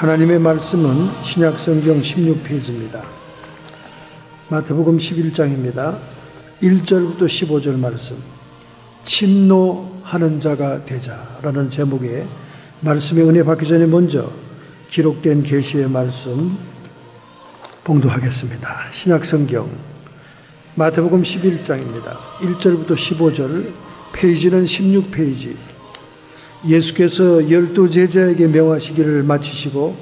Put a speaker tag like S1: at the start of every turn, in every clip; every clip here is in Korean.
S1: 하나님의 말씀은 신약성경 16페이지입니다. 마태복음 11장입니다. 1절부터 15절 말씀, 침노하는 자가 되자라는 제목의 말씀의 은혜 받기 전에 먼저 기록된 계시의 말씀 봉독하겠습니다. 신약성경 마태복음 11장입니다. 1절부터 15절, 페이지는 16페이지. 예수께서 12 제자에게 명하시기를 마치시고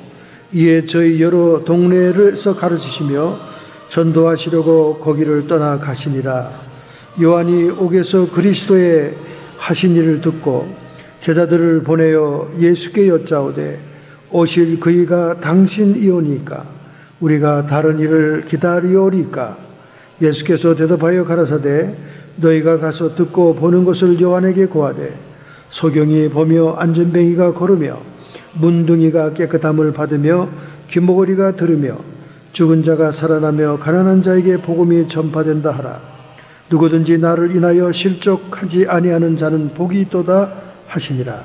S1: 이에 저희 여러 동네에서 가르치시며 전도하시려고 거기를 떠나 가시니라. 요한이 옥에서 그리스도의 하신 일을 듣고 제자들을 보내어 예수께 여짜오되 오실 그이가 당신이오니까 우리가 다른 일을 기다리오리까? 예수께서 대답하여 가라사대 너희가 가서 듣고 보는 것을 요한에게 고하되 소경이 보며 안전뱅이가 걸으며 문둥이가 깨끗함을 받으며 귀머거리가 들으며 죽은 자가 살아나며 가난한 자에게 복음이 전파된다 하라. 누구든지 나를 인하여 실족하지 아니하는 자는 복이 있도다 하시니라.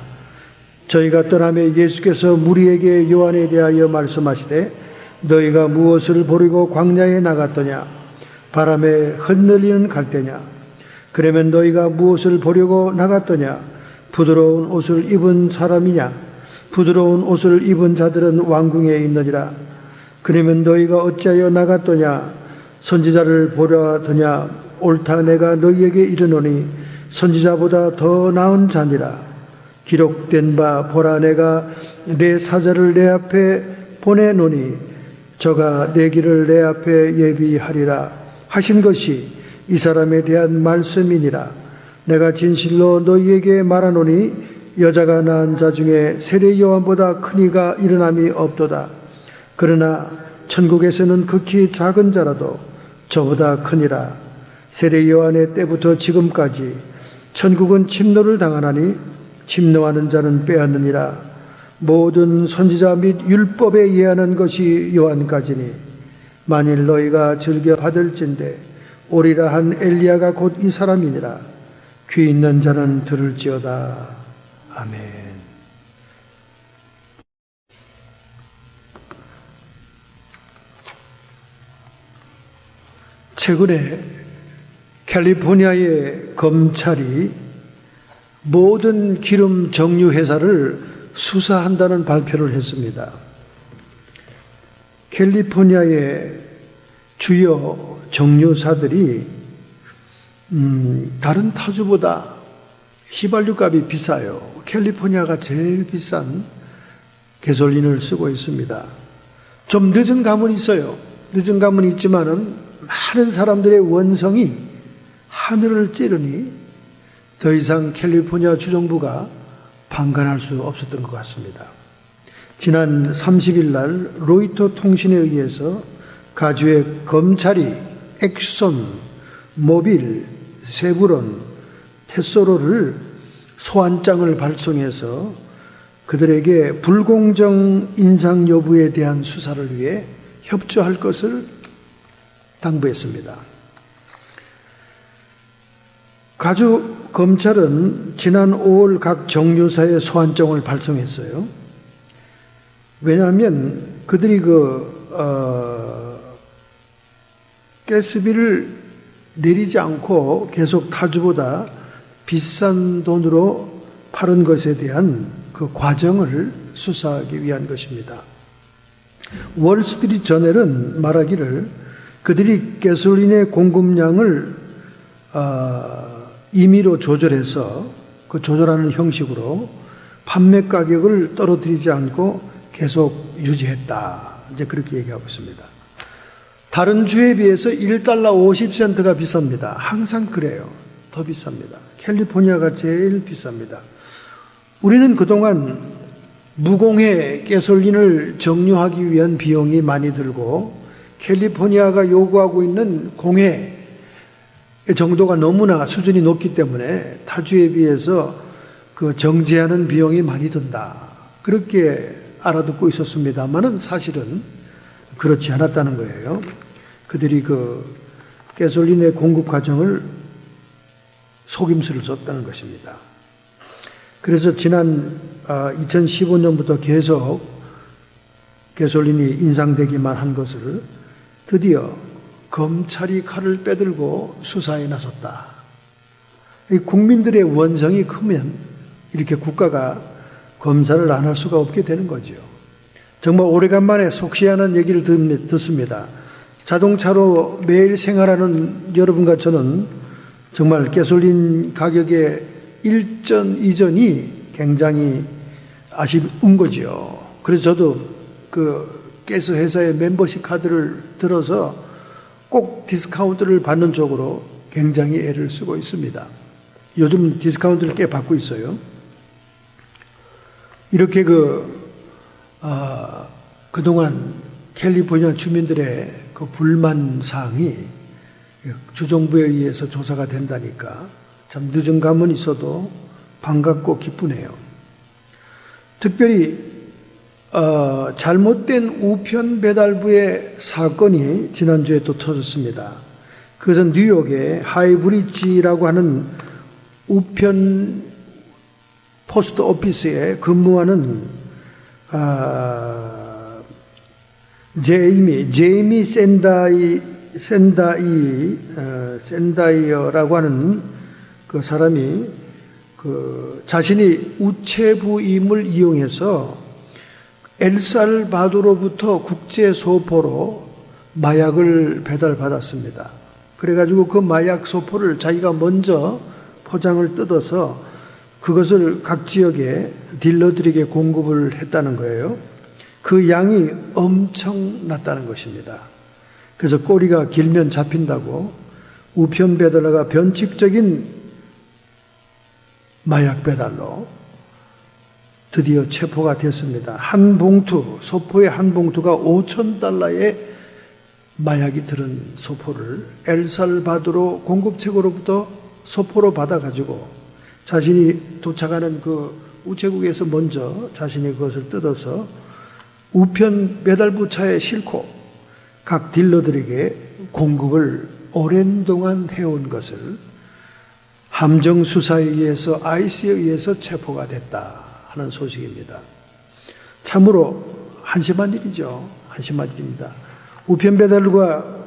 S1: 저희가 떠나며 예수께서 무리에게 요한에 대하여 말씀하시되 너희가 무엇을 보리고 광야에 나갔더냐? 바람에 흩날리는 갈대냐? 그러면 너희가 무엇을 보려고 나갔더냐? 부드러운 옷을 입은 사람이냐? 부드러운 옷을 입은 자들은 왕궁에 있느니라. 그러면 너희가 어찌하여 나갔더냐? 선지자를 보려 하더냐? 옳다 내가 너희에게 이르노니 선지자보다 더 나은 자니라. 기록된 바 보라 내가 내 사자를 내 앞에 보내노니 저가 내 길을 내 앞에 예비하리라 하신 것이 이 사람에 대한 말씀이니라. 내가 진실로 너희에게 말하노니 여자가 낳은 자 중에 세례 요한보다 큰 이가 일어남이 없도다. 그러나 천국에서는 극히 작은 자라도 저보다 크니라. 세례 요한의 때부터 지금까지 천국은 침노를 당하나니 침노하는 자는 빼앗느니라. 모든 선지자 및 율법에 예하는 것이 요한까지니 만일 너희가 즐겨 받을진대 오리라 한 엘리야가 곧 이 사람이니라. 귀 있는 자는 들을지어다. 아멘. 최근에 캘리포니아의 검찰이 모든 기름 정유 회사를 수사한다는 발표를 했습니다. 캘리포니아의 주요 정유사들이 다른 타주보다 휘발유 값이 비싸요. 캘리포니아가 제일 비싼 가솔린을 쓰고 있습니다. 좀 늦은 감은 있어요. 늦은 감은 있지만은 많은 사람들의 원성이 하늘을 찌르니 더 이상 캘리포니아 주정부가 방관할 수 없었던 것 같습니다. 지난 30일 날 로이터 통신에 의해서 가주의 검찰이 엑손, 모빌, 세브론, 테소로를 소환장을 발송해서 그들에게 불공정 인상 여부에 대한 수사를 위해 협조할 것을 당부했습니다. 가주 검찰은 지난 5월 각 정유사에 소환장을 발송했어요. 왜냐하면 그들이 가스비를 내리지 않고 계속 타주보다 비싼 돈으로 파는 것에 대한 그 과정을 수사하기 위한 것입니다. 월스트리트 저널은 말하기를 그들이 가솔린의 공급량을 임의로 조절해서 그 조절하는 형식으로 판매 가격을 떨어뜨리지 않고 계속 유지했다. 이제 그렇게 얘기하고 있습니다. 다른 주에 비해서 1달러 50센트가 비쌉니다. 항상 그래요. 더 비쌉니다. 캘리포니아가 제일 비쌉니다. 우리는 그동안 무공해 가솔린을 정류하기 위한 비용이 많이 들고 캘리포니아가 요구하고 있는 공해 정도가 너무나 수준이 높기 때문에 타주에 비해서 그 정제하는 비용이 많이 든다. 그렇게 알아듣고 있었습니다만은 사실은 그렇지 않았다는 거예요. 그들이 그 가솔린의 공급 과정을 속임수를 썼다는 것입니다. 그래서 지난 2015년부터 계속 게솔린이 인상되기만 한 것을 드디어 검찰이 칼을 빼들고 수사에 나섰다. 이 국민들의 원성이 크면 이렇게 국가가 검사를 안 할 수가 없게 되는 거죠. 정말 오래간만에 속시하는 얘기를 듣습니다. 자동차로 매일 생활하는 여러분과 저는 정말 게솔린 가격의 일전 이전이 굉장히 아쉬운 거죠. 그래서 저도 그 가스 회사의 멤버십 카드를 들어서 꼭 디스카운트를 받는 쪽으로 굉장히 애를 쓰고 있습니다. 요즘 디스카운트를 꽤 받고 있어요. 이렇게 그동안 캘리포니아 주민들의 그 불만 사항이 주정부에 의해서 조사가 된다니까 참 늦은 감은 있어도 반갑고 기쁘네요. 특별히 잘못된 우편 배달부의 사건이 지난주에 또 터졌습니다. 그것은 뉴욕의 하이브리지라고 하는 우편 포스트 오피스에 근무하는 제이미 샌다이어라고 하는 그 사람이 자신이 우체부임을 이용해서 엘살바도르로부터 국제 소포로 마약을 배달받았습니다. 그래가지고 그 마약 소포를 자기가 먼저 포장을 뜯어서 그것을 각 지역의 딜러들에게 공급을 했다는 거예요. 그 양이 엄청났다는 것입니다. 그래서 꼬리가 길면 잡힌다고 우편 배달러가 변칙적인 마약 배달로 드디어 체포가 됐습니다. 한 봉투, 소포의 한 봉투가 $5,000의 마약이 들은 소포를 엘살바도르 공급책으로부터 소포로 받아가지고 자신이 도착하는 그 우체국에서 먼저 자신이 그것을 뜯어서 우편 배달부 차에 싣고 각 딜러들에게 공급을 오랜 동안 해온 것을 함정 수사에 의해서 IC에 의해서 체포가 됐다 하는 소식입니다. 참으로 한심한 일이죠. 한심한 일입니다. 우편 배달과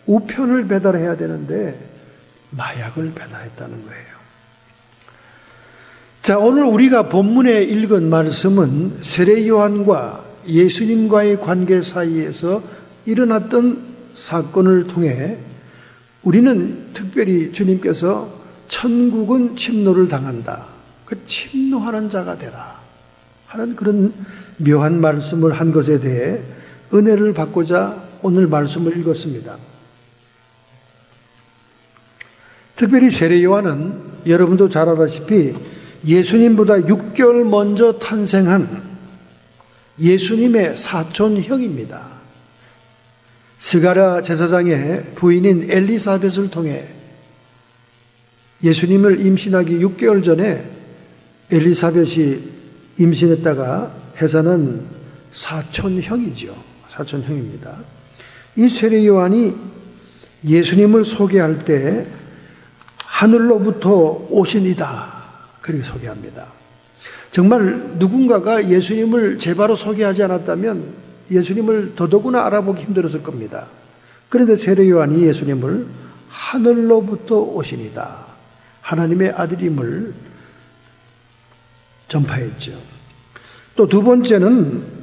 S1: 우편을 배달해야 되는데 마약을 배달했다는 거예요. 자, 오늘 우리가 본문에 읽은 말씀은 세례 요한과 예수님과의 관계 사이에서 일어났던 사건을 통해 우리는 특별히 주님께서 천국은 침노를 당한다. 그 침노하는 자가 되라 하는 그런 묘한 말씀을 한 것에 대해 은혜를 받고자 오늘 말씀을 읽었습니다. 특별히 세례 요한은 여러분도 잘 아다시피 예수님보다 6개월 먼저 탄생한 예수님의 사촌형입니다. 스가랴 제사장의 부인인 엘리사벳을 통해 예수님을 임신하기 6개월 전에 엘리사벳이 임신했다가 해서는 사촌형이죠. 사촌형입니다. 이 세례 요한이 예수님을 소개할 때 하늘로부터 오신 이다 그렇게 소개합니다. 정말 누군가가 예수님을 제바로 소개하지 않았다면 예수님을 더더구나 알아보기 힘들었을 겁니다. 그런데 세례 요한이 예수님을 하늘로부터 오신이다, 하나님의 아들임을 전파했죠. 또 두 번째는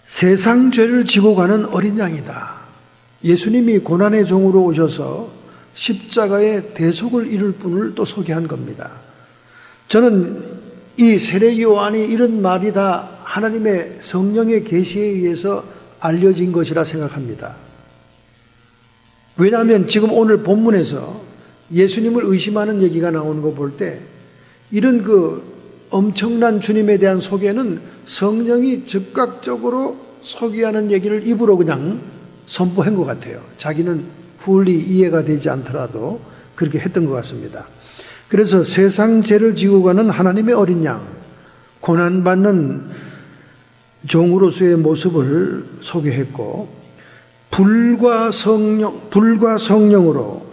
S1: 세상 죄를 지고 가는 어린 양이다. 예수님이 고난의 종으로 오셔서 십자가의 대속을 이룰 분을 또 소개한 겁니다. 저는 이 세례 요한이 이런 말이 다 하나님의 성령의 계시에 의해서 알려진 것이라 생각합니다. 왜냐하면 지금 오늘 본문에서 예수님을 의심하는 얘기가 나오는 거 볼 때 이런 그 엄청난 주님에 대한 소개는 성령이 즉각적으로 소개하는 얘기를 입으로 그냥 선포한 것 같아요. 자기는 fully 이해가 되지 않더라도 그렇게 했던 것 같습니다. 그래서 세상 죄를 지고 가는 하나님의 어린 양, 고난받는 종으로서의 모습을 소개했고, 불과 성령으로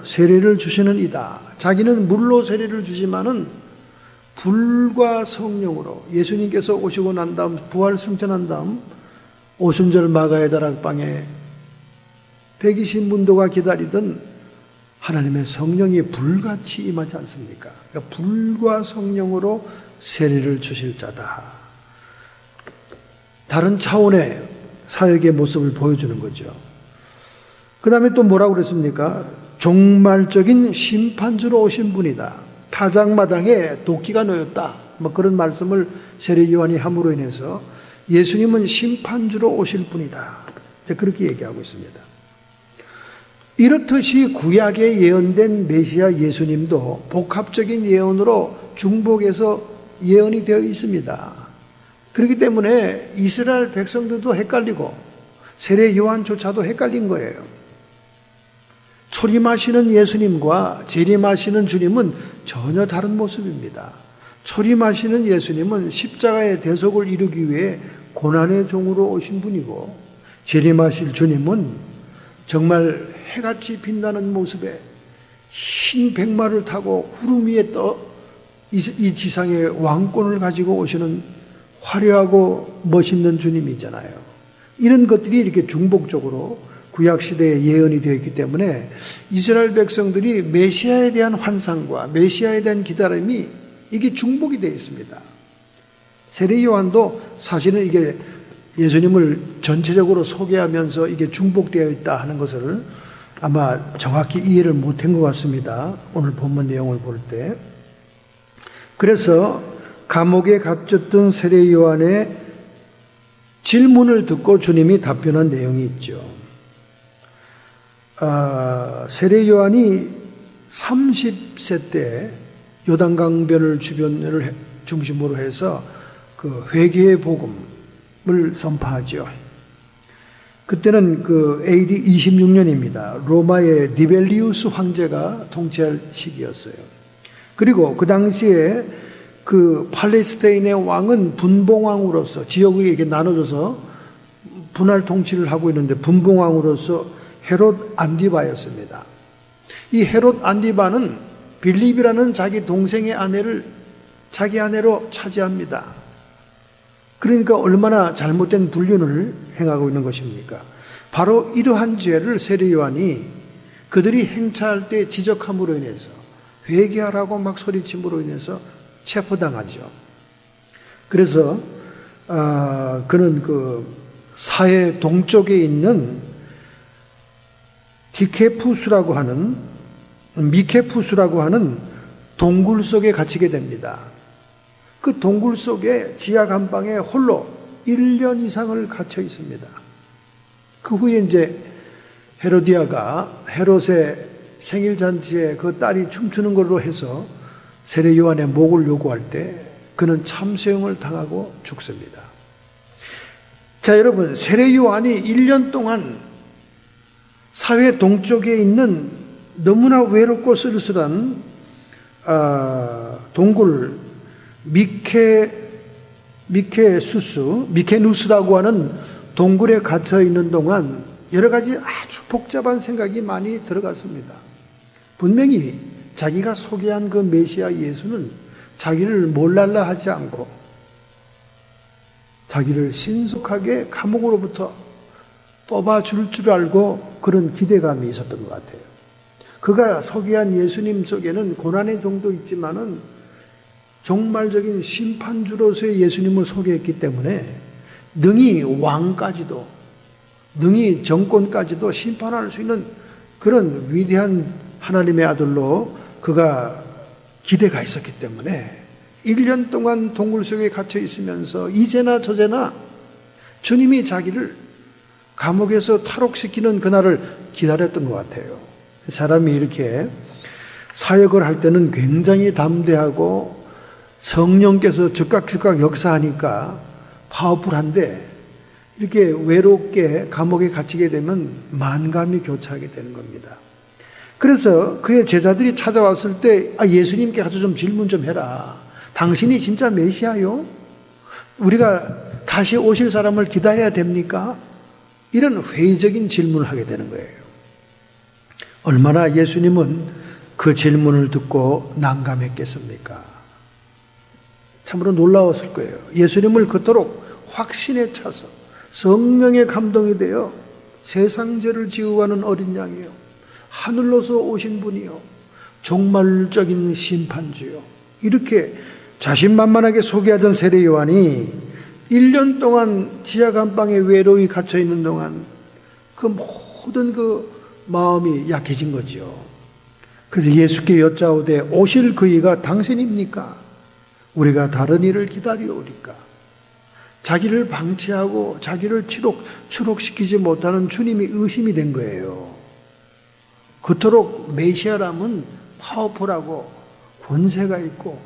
S1: 세례를 주시는 이다. 자기는 물로 세례를 주지만은 불과 성령으로 예수님께서 오시고 난 다음 부활 승천한 다음 오순절 마가의 다락방에 120문도가 기다리던 하나님의 성령이 불같이 임하지 않습니까? 그러니까 불과 성령으로 세례를 주실 자다. 다른 차원의 사역의 모습을 보여주는 거죠. 그 다음에 또 뭐라고 그랬습니까? 종말적인 심판주로 오신 분이다. 타작마당에 도끼가 놓였다. 뭐 그런 말씀을 세례 요한이 함으로 인해서 예수님은 심판주로 오실 분이다. 그렇게 얘기하고 있습니다. 이렇듯이 구약에 예언된 메시아 예수님도 복합적인 예언으로 중복해서 예언이 되어 있습니다. 그렇기 때문에 이스라엘 백성들도 헷갈리고 세례 요한조차도 헷갈린 거예요. 초림하시는 예수님과 재림하시는 주님은 전혀 다른 모습입니다. 초림하시는 예수님은 십자가의 대속을 이루기 위해 고난의 종으로 오신 분이고, 재림하실 주님은 정말 해같이 빛나는 모습에 흰 백마를 타고 구름 위에 이 지상의 왕권을 가지고 오시는 화려하고 멋있는 주님이잖아요. 이런 것들이 이렇게 중복적으로 구약시대에 예언이 되어 있기 때문에 이스라엘 백성들이 메시아에 대한 환상과 메시아에 대한 기다림이 이게 중복이 되어 있습니다. 세례 요한도 사실은 이게 예수님을 전체적으로 소개하면서 이게 중복되어 있다 하는 것을 아마 정확히 이해를 못한 것 같습니다. 오늘 본문 내용을 볼 때. 그래서 감옥에 갇혔던 세례 요한의 질문을 듣고 주님이 답변한 내용이 있죠. 세례 요한이 30세 때 요단강변을 주변을 중심으로 해서 그 회개의 복음을 선포하죠. 그때는 그 AD 26년입니다. 로마의 니벨리우스 황제가 통치할 시기였어요. 그리고 그 당시에 그 팔레스타인의 왕은 분봉왕으로서 지역이 이렇게 나눠져서 분할 통치를 하고 있는데 분봉왕으로서 헤롯 안디바였습니다. 이 헤롯 안디바는 빌립이라는 자기 동생의 아내를 자기 아내로 차지합니다. 그러니까 얼마나 잘못된 불륜을 행하고 있는 것입니까? 바로 이러한 죄를 세례 요한이 그들이 행차할 때 지적함으로 인해서 회개하라고 막 소리침으로 인해서 체포당하죠. 그래서 그는 그 사해 동쪽에 있는 미케푸스라고 하는 동굴 속에 갇히게 됩니다. 그 동굴 속에 지하 감방에 홀로 1년 이상을 갇혀 있습니다. 그 후에 이제 헤로디아가 헤롯의 생일잔치에 그 딸이 춤추는 걸로 해서 세례 요한의 목을 요구할 때 그는 참수형을 당하고 죽습니다. 자, 여러분, 세례 요한이 1년 동안 사회 동쪽에 있는 너무나 외롭고 쓸쓸한 동굴 미케누스라고 하는 동굴에 갇혀 있는 동안 여러 가지 아주 복잡한 생각이 많이 들어갔습니다. 분명히 자기가 소개한 그 메시아 예수는 자기를 몰랄라 하지 않고 자기를 신속하게 감옥으로부터 뽑아줄 줄 알고 그런 기대감이 있었던 것 같아요. 그가 소개한 예수님 속에는 고난의 종도 있지만은 종말적인 심판주로서의 예수님을 소개했기 때문에 능히 왕까지도, 능히 정권까지도 심판할 수 있는 그런 위대한 하나님의 아들로 그가 기대가 있었기 때문에 1년 동안 동굴 속에 갇혀 있으면서 이제나 저제나 주님이 자기를 감옥에서 탈옥시키는 그날을 기다렸던 것 같아요. 사람이 이렇게 사역을 할 때는 굉장히 담대하고 성령께서 즉각 역사하니까 파워풀한데 이렇게 외롭게 감옥에 갇히게 되면 만감이 교차하게 되는 겁니다. 그래서 그의 제자들이 찾아왔을 때 예수님께 가서 좀 질문 좀 해라. 당신이 진짜 메시아요? 우리가 다시 오실 사람을 기다려야 됩니까? 이런 회의적인 질문을 하게 되는 거예요. 얼마나 예수님은 그 질문을 듣고 난감했겠습니까? 참으로 놀라웠을 거예요. 예수님을 그토록 확신에 차서 성령의 감동이 되어 세상 죄를 지고 가는 어린 양이요, 하늘로서 오신 분이요, 종말적인 심판주요, 이렇게 자신만만하게 소개하던 세례 요한이 1년 동안 지하 감방에 외로이 갇혀 있는 동안 그 모든 그 마음이 약해진 거죠. 그래서 예수께 여짜오되 오실 그이가 당신입니까? 우리가 다른 일을 기다리오리까? 자기를 방치하고 자기를 추록시키지 못하는 주님이 의심이 된 거예요. 그토록 메시아라면 파워풀하고 권세가 있고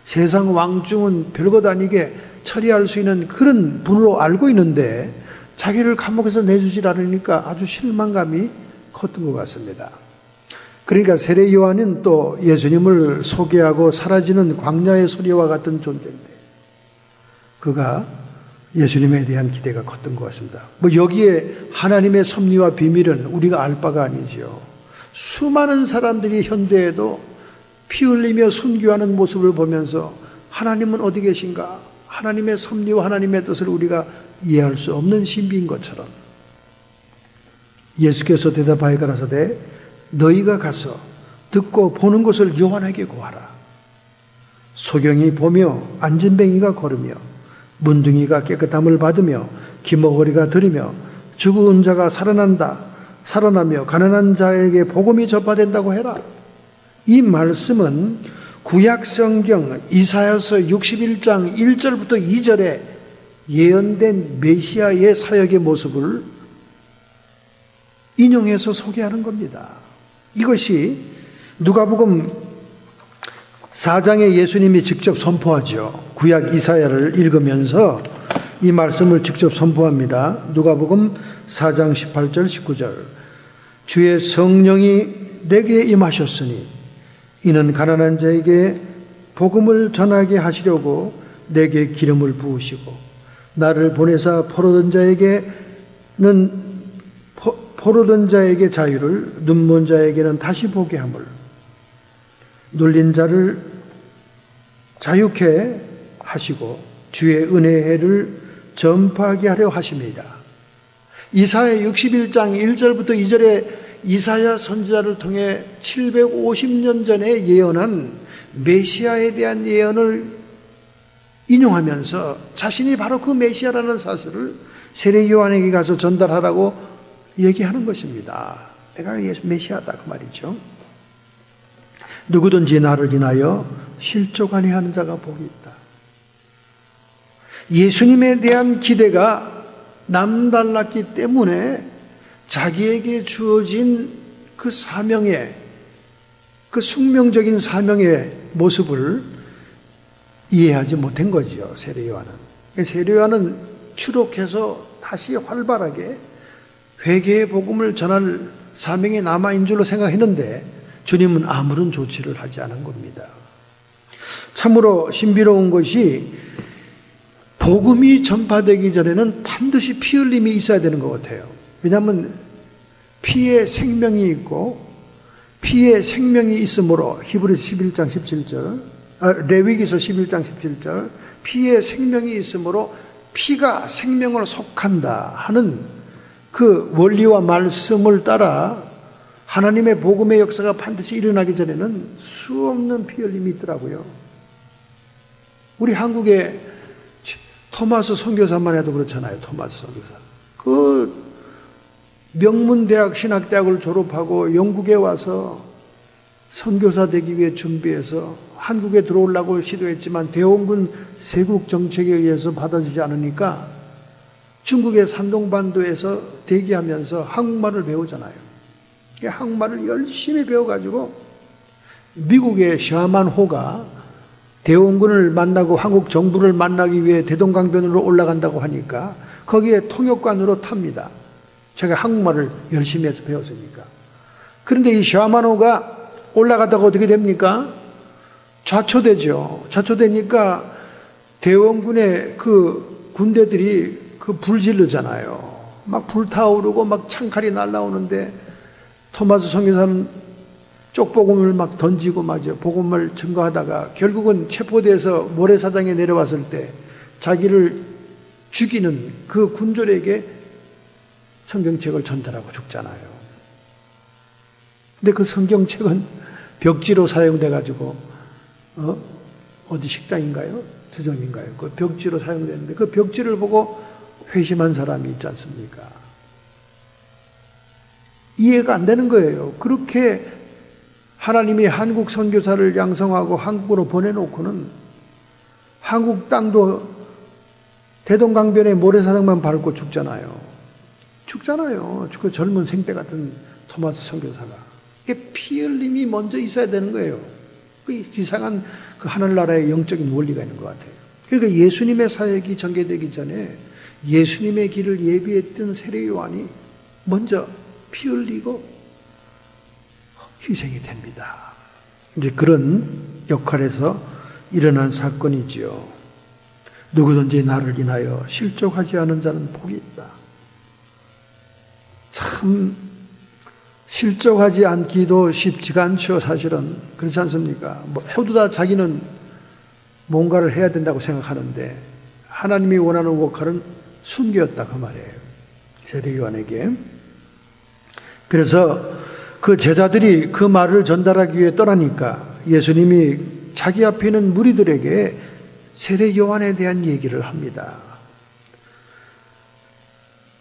S1: 세상 왕중은 별것 아니게 처리할 수 있는 그런 분으로 알고 있는데 자기를 감옥에서 내주질 않으니까 아주 실망감이 컸던 것 같습니다. 그러니까 세례 요한은 또 예수님을 소개하고 사라지는 광야의 소리와 같은 존재인데 그가 예수님에 대한 기대가 컸던 것 같습니다. 뭐 여기에 하나님의 섭리와 비밀은 우리가 알 바가 아니죠. 수많은 사람들이 현대에도 피 흘리며 순교하는 모습을 보면서 하나님은 어디 계신가? 하나님의 섭리와 하나님의 뜻을 우리가 이해할 수 없는 신비인 것처럼 예수께서 대답하여 가라사대 너희가 가서 듣고 보는 것을 요한에게 고하라. 소경이 보며 안진뱅이가 걸으며 문둥이가 깨끗함을 받으며 기머거리가 들으며 죽은 자가 살아나며 가난한 자에게 복음이 전파된다고 해라. 이 말씀은 구약성경 이사야서 61장 1절부터 2절에 예언된 메시아의 사역의 모습을 인용해서 소개하는 겁니다. 이것이 누가복음 4장에 예수님이 직접 선포하죠. 구약 이사야를 읽으면서 이 말씀을 직접 선포합니다. 누가복음 4장 18절 19절 주의 성령이 내게 임하셨으니 이는 가난한 자에게 복음을 전하게 하시려고 내게 기름을 부으시고 나를 보내사 포로된 자에게 자유를 눈먼 자에게는 다시 보게 함을 눌린 자를 자유케 하시고 주의 은혜의 해를 전파하게 하려 하십니다. 이사야 61장 1절부터 2절에 이사야 선지자를 통해 750년 전에 예언한 메시아에 대한 예언을 인용하면서 자신이 바로 그 메시아라는 사실을 세례 요한에게 가서 전달하라고 얘기하는 것입니다. 내가 메시아다 그 말이죠. 누구든지 나를 인하여 실족하니 하는 자가 복이 있다. 예수님에 대한 기대가 남달랐기 때문에 자기에게 주어진 그 사명의 그 숙명적인 사명의 모습을 이해하지 못한 거죠. 세례 요한은. 세례 요한은 추록해서 다시 활발하게 회개의 복음을 전할 사명이 남아있는 줄로 생각했는데 주님은 아무런 조치를 하지 않은 겁니다. 참으로 신비로운 것이 복음이 전파되기 전에는 반드시 피 흘림이 있어야 되는 것 같아요. 왜냐하면 피에 생명이 있고 피에 생명이 있으므로 히브리서 11장 17절 레위기서 11장 17절 피에 생명이 있으므로 피가 생명을 속한다 하는 그 원리와 말씀을 따라 하나님의 복음의 역사가 반드시 일어나기 전에는 수없는 피 흘림이 있더라고요. 우리 한국의 토마스 선교사만 해도 그렇잖아요. 토마스 선교사. 그 명문대학 신학대학을 졸업하고 영국에 와서 선교사 되기 위해 준비해서 한국에 들어오려고 시도했지만 대원군 세국 정책에 의해서 받아주지 않으니까 중국의 산동반도에서 대기하면서 한국말을 배우잖아요. 한국말을 열심히 배워가지고 미국의 샤만호가 대원군을 만나고 한국 정부를 만나기 위해 대동강변으로 올라간다고 하니까 거기에 통역관으로 탑니다. 제가 한국말을 열심히 해서 배웠으니까. 그런데 이 샤만호가 올라가다가 어떻게 됩니까? 좌초되죠. 좌초되니까 대원군의 그 군대들이 그 불 지르잖아요. 막 불타오르고 막 창칼이 날라오는데 토마스 선교사는 쪽복음을 막 던지고 맞아 복음을 증거하다가 결국은 체포돼서 모래사장에 내려왔을 때 자기를 죽이는 그 군졸에게 성경책을 전달하고 죽잖아요. 근데 그 성경책은 벽지로 사용돼 가지고 어디 식당인가요? 서점인가요? 그 벽지로 사용되는데 그 벽지를 보고 회심한 사람이 있지 않습니까? 이해가 안 되는 거예요. 그렇게 하나님이 한국 선교사를 양성하고 한국으로 보내놓고는 한국 땅도 대동강변의 모래사장만 밟고 죽잖아요. 그 젊은 생때 같은 토마스 선교사가. 이게 피 흘림이 먼저 있어야 되는 거예요. 그 이상한 그 하늘나라의 영적인 원리가 있는 것 같아요. 그러니까 예수님의 사역이 전개되기 전에 예수님의 길을 예비했던 세례 요한이 먼저 피 흘리고 희생이 됩니다. 이제 그런 역할에서 일어난 사건이지요. 누구든지 나를 인하여 실족하지 않은 자는 복이 있다. 참 실족하지 않기도 쉽지가 않죠. 사실은 그렇지 않습니까? 모두 다 자기는 뭔가를 해야 된다고 생각하는데 하나님이 원하는 역할은 순교였다 그 말이에요. 세례 요한에게. 그래서 그 제자들이 그 말을 전달하기 위해 떠나니까 예수님이 자기 앞에 있는 무리들에게 세례 요한에 대한 얘기를 합니다.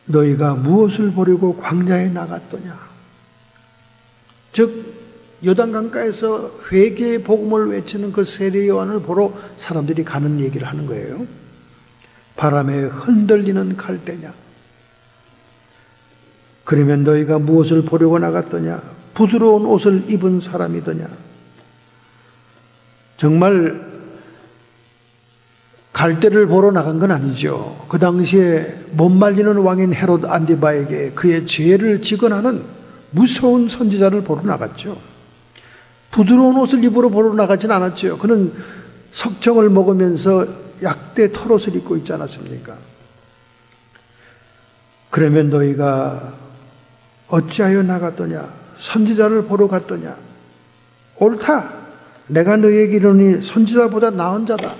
S1: 너희가 무엇을 보려고 광야에 나갔더냐? 즉 요단강가에서 회개의 복음을 외치는 그 세례 요한을 보러 사람들이 가는 얘기를 하는 거예요. 바람에 흔들리는 갈대냐? 그러면 너희가 무엇을 보려고 나갔더냐? 부드러운 옷을 입은 사람이더냐? 정말 갈대를 보러 나간 건 아니죠. 그 당시에 못 말리는 왕인 헤롯 안디바에게 그의 죄를 직언하는 무서운 선지자를 보러 나갔죠. 부드러운 옷을 입으러 보러 나가진 않았죠. 그는 석청을 먹으면서 약대 털옷을 입고 있지 않았습니까? 그러면 너희가 어찌하여 나갔더냐? 선지자를 보러 갔더냐? 옳다. 내가 너희에게 이르노니 선지자보다 나은 자다.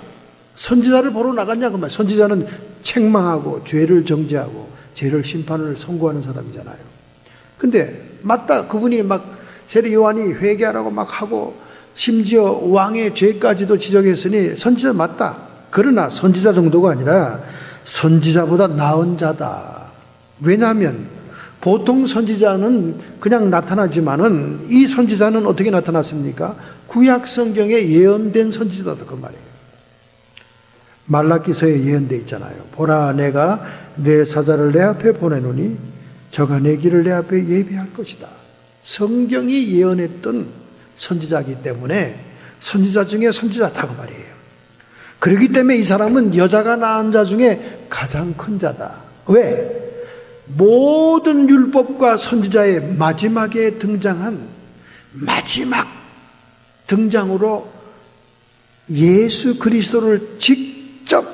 S1: 선지자를 보러 나갔냐 그 말. 선지자는 책망하고 죄를 정죄하고 죄를 심판을 선고하는 사람이잖아요. 근데 맞다. 그분이 막 세례 요한이 회개하라고 막 하고 심지어 왕의 죄까지도 지적했으니 선지자 맞다. 그러나 선지자 정도가 아니라 선지자보다 나은 자다. 왜냐하면 보통 선지자는 그냥 나타나지만은 이 선지자는 어떻게 나타났습니까? 구약 성경에 예언된 선지자다 그 말이에요. 말라기서에 예언되어 있잖아요. 보라 내가 내 사자를 내 앞에 보내노니 저가 내 길을 내 앞에 예비할 것이다. 성경이 예언했던 선지자이기 때문에 선지자 중에 선지자다 그 말이에요. 그렇기 때문에 이 사람은 여자가 낳은 자 중에 가장 큰 자다. 왜? 모든 율법과 선지자의 마지막에 등장한 마지막 등장으로 예수 그리스도를 직접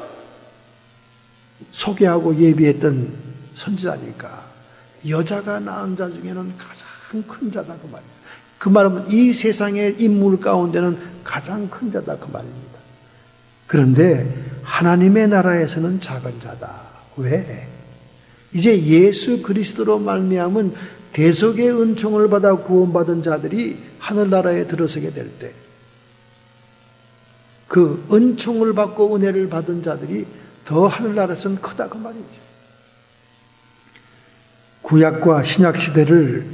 S1: 소개하고 예비했던 선지자니까 여자가 낳은 자 중에는 가장 큰 자다 그 말이에요. 그 말은 이 세상의 인물 가운데는 가장 큰 자다 그 말입니다. 그런데 하나님의 나라에서는 작은 자다. 왜? 이제 예수 그리스도로 말미암은 대속의 은총을 받아 구원받은 자들이 하늘나라에 들어서게 될 때 그 은총을 받고 은혜를 받은 자들이 더 하늘나라에서는 크다 그 말이죠. 구약과 신약 시대를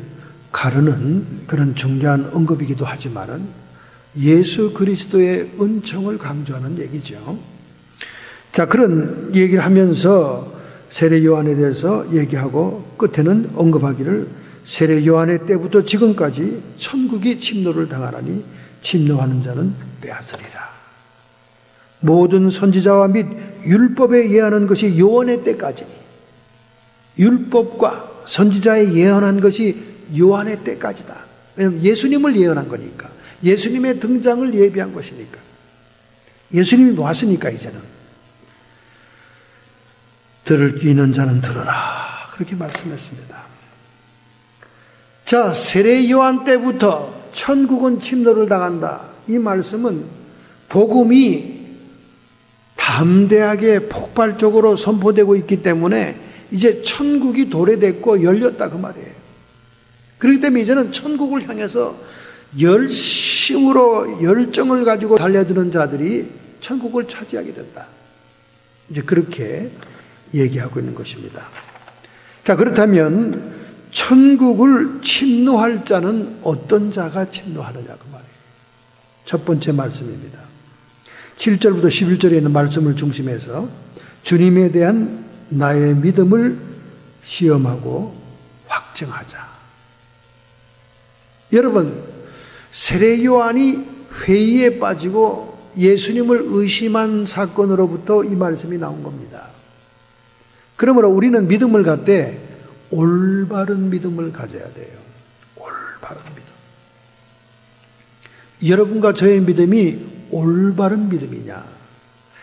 S1: 가르는 그런 중요한 언급이기도 하지만은 예수 그리스도의 은총을 강조하는 얘기죠. 자, 그런 얘기를 하면서 세례 요한에 대해서 얘기하고 끝에는 언급하기를 세례 요한의 때부터 지금까지 천국이 침노를 당하나니 침노하는 자는 빼앗으리라. 모든 선지자와 및 율법에 예언한 것이 요한의 때까지니 율법과 선지자에 예언한 것이 요한의 때까지다. 왜냐하면 예수님을 예언한 거니까. 예수님의 등장을 예비한 것이니까. 예수님이 왔으니까 이제는. 들을 귀 있는 자는 들어라. 그렇게 말씀했습니다. 자, 세례 요한 때부터 천국은 침노를 당한다. 이 말씀은 복음이 다 담대하게 폭발적으로 선포되고 있기 때문에 이제 천국이 도래됐고 열렸다 그 말이에요. 그렇기 때문에 이제는 천국을 향해서 열심으로 열정을 가지고 달려드는 자들이 천국을 차지하게 된다. 이제 그렇게 얘기하고 있는 것입니다. 자, 그렇다면 천국을 침노할 자는 어떤 자가 침노하느냐 그 말이에요. 첫 번째 말씀입니다. 7절부터 11절에 있는 말씀을 중심해서 주님에 대한 나의 믿음을 시험하고 확증하자. 여러분, 세례 요한이 회의에 빠지고 예수님을 의심한 사건으로부터 이 말씀이 나온 겁니다. 그러므로 우리는 믿음을 갖되 올바른 믿음을 가져야 돼요. 올바른 믿음. 여러분과 저의 믿음이 올바른 믿음이냐?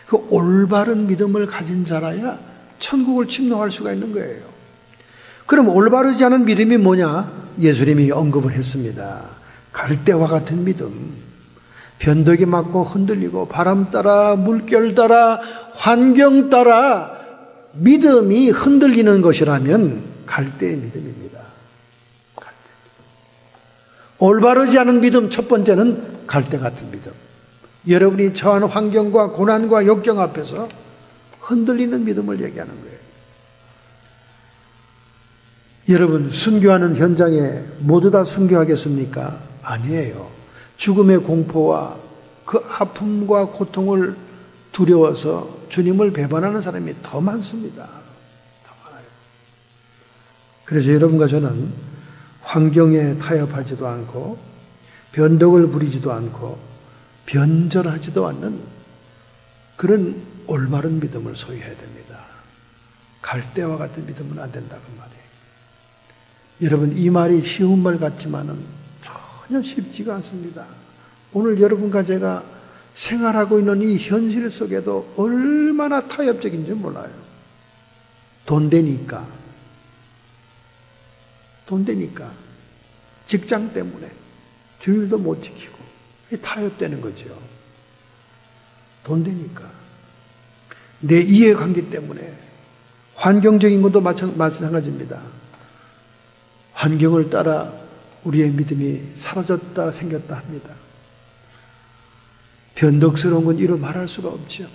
S1: 그 올바른 믿음을 가진 자라야 천국을 침노할 수가 있는 거예요. 그럼 올바르지 않은 믿음이 뭐냐? 예수님이 언급을 했습니다. 갈대와 같은 믿음. 변덕이 맞고 흔들리고 바람 따라 물결 따라 환경 따라 믿음이 흔들리는 것이라면 갈대의 믿음입니다. 갈대. 올바르지 않은 믿음 첫 번째는 갈대 같은 믿음. 여러분이 처한 환경과 고난과 역경 앞에서 흔들리는 믿음을 얘기하는 거예요. 여러분, 순교하는 현장에 모두 다 순교하겠습니까? 아니에요. 죽음의 공포와 그 아픔과 고통을 두려워서 주님을 배반하는 사람이 더 많습니다. 더 많아요. 그래서 여러분과 저는 환경에 타협하지도 않고 변덕을 부리지도 않고 변절하지도 않는 그런 올바른 믿음을 소유해야 됩니다. 갈대와 같은 믿음은 안 된다 그 말이에요. 여러분, 이 말이 쉬운 말 같지만은 전혀 쉽지가 않습니다. 오늘 여러분과 제가 생활하고 있는 이 현실 속에도 얼마나 타협적인지 몰라요. 돈 되니까. 직장 때문에 주일도 못 지키고 타협되는 거죠. 돈 되니까. 내 이해관계 때문에 환경적인 것도 마찬가지입니다. 환경을 따라 우리의 믿음이 사라졌다 생겼다 합니다. 변덕스러운 건 이루 말할 수가 없죠.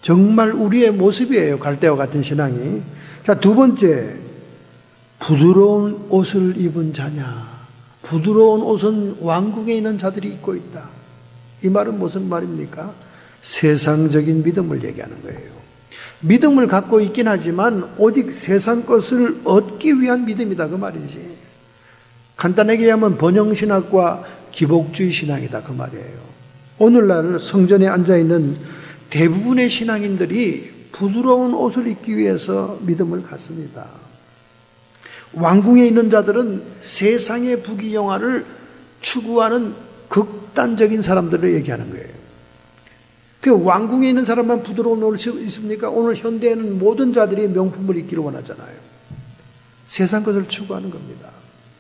S1: 정말 우리의 모습이에요. 갈대와 같은 신앙이. 자, 두 번째, 부드러운 옷을 입은 자냐. 부드러운 옷은 왕궁에 있는 자들이 입고 있다. 이 말은 무슨 말입니까? 세상적인 믿음을 얘기하는 거예요. 믿음을 갖고 있긴 하지만 오직 세상 것을 얻기 위한 믿음이다 그 말이지. 간단하게 얘기하면 번영신학과 기복주의 신앙이다 그 말이에요. 오늘날 성전에 앉아있는 대부분의 신앙인들이 부드러운 옷을 입기 위해서 믿음을 갖습니다. 왕궁에 있는 자들은 세상의 부귀영화를 추구하는 극단적인 사람들을 얘기하는 거예요. 그 왕궁에 있는 사람만 부드러운 옷을 입습니까? 오늘 현대에는 모든 자들이 명품을 입기를 원하잖아요. 세상 것을 추구하는 겁니다.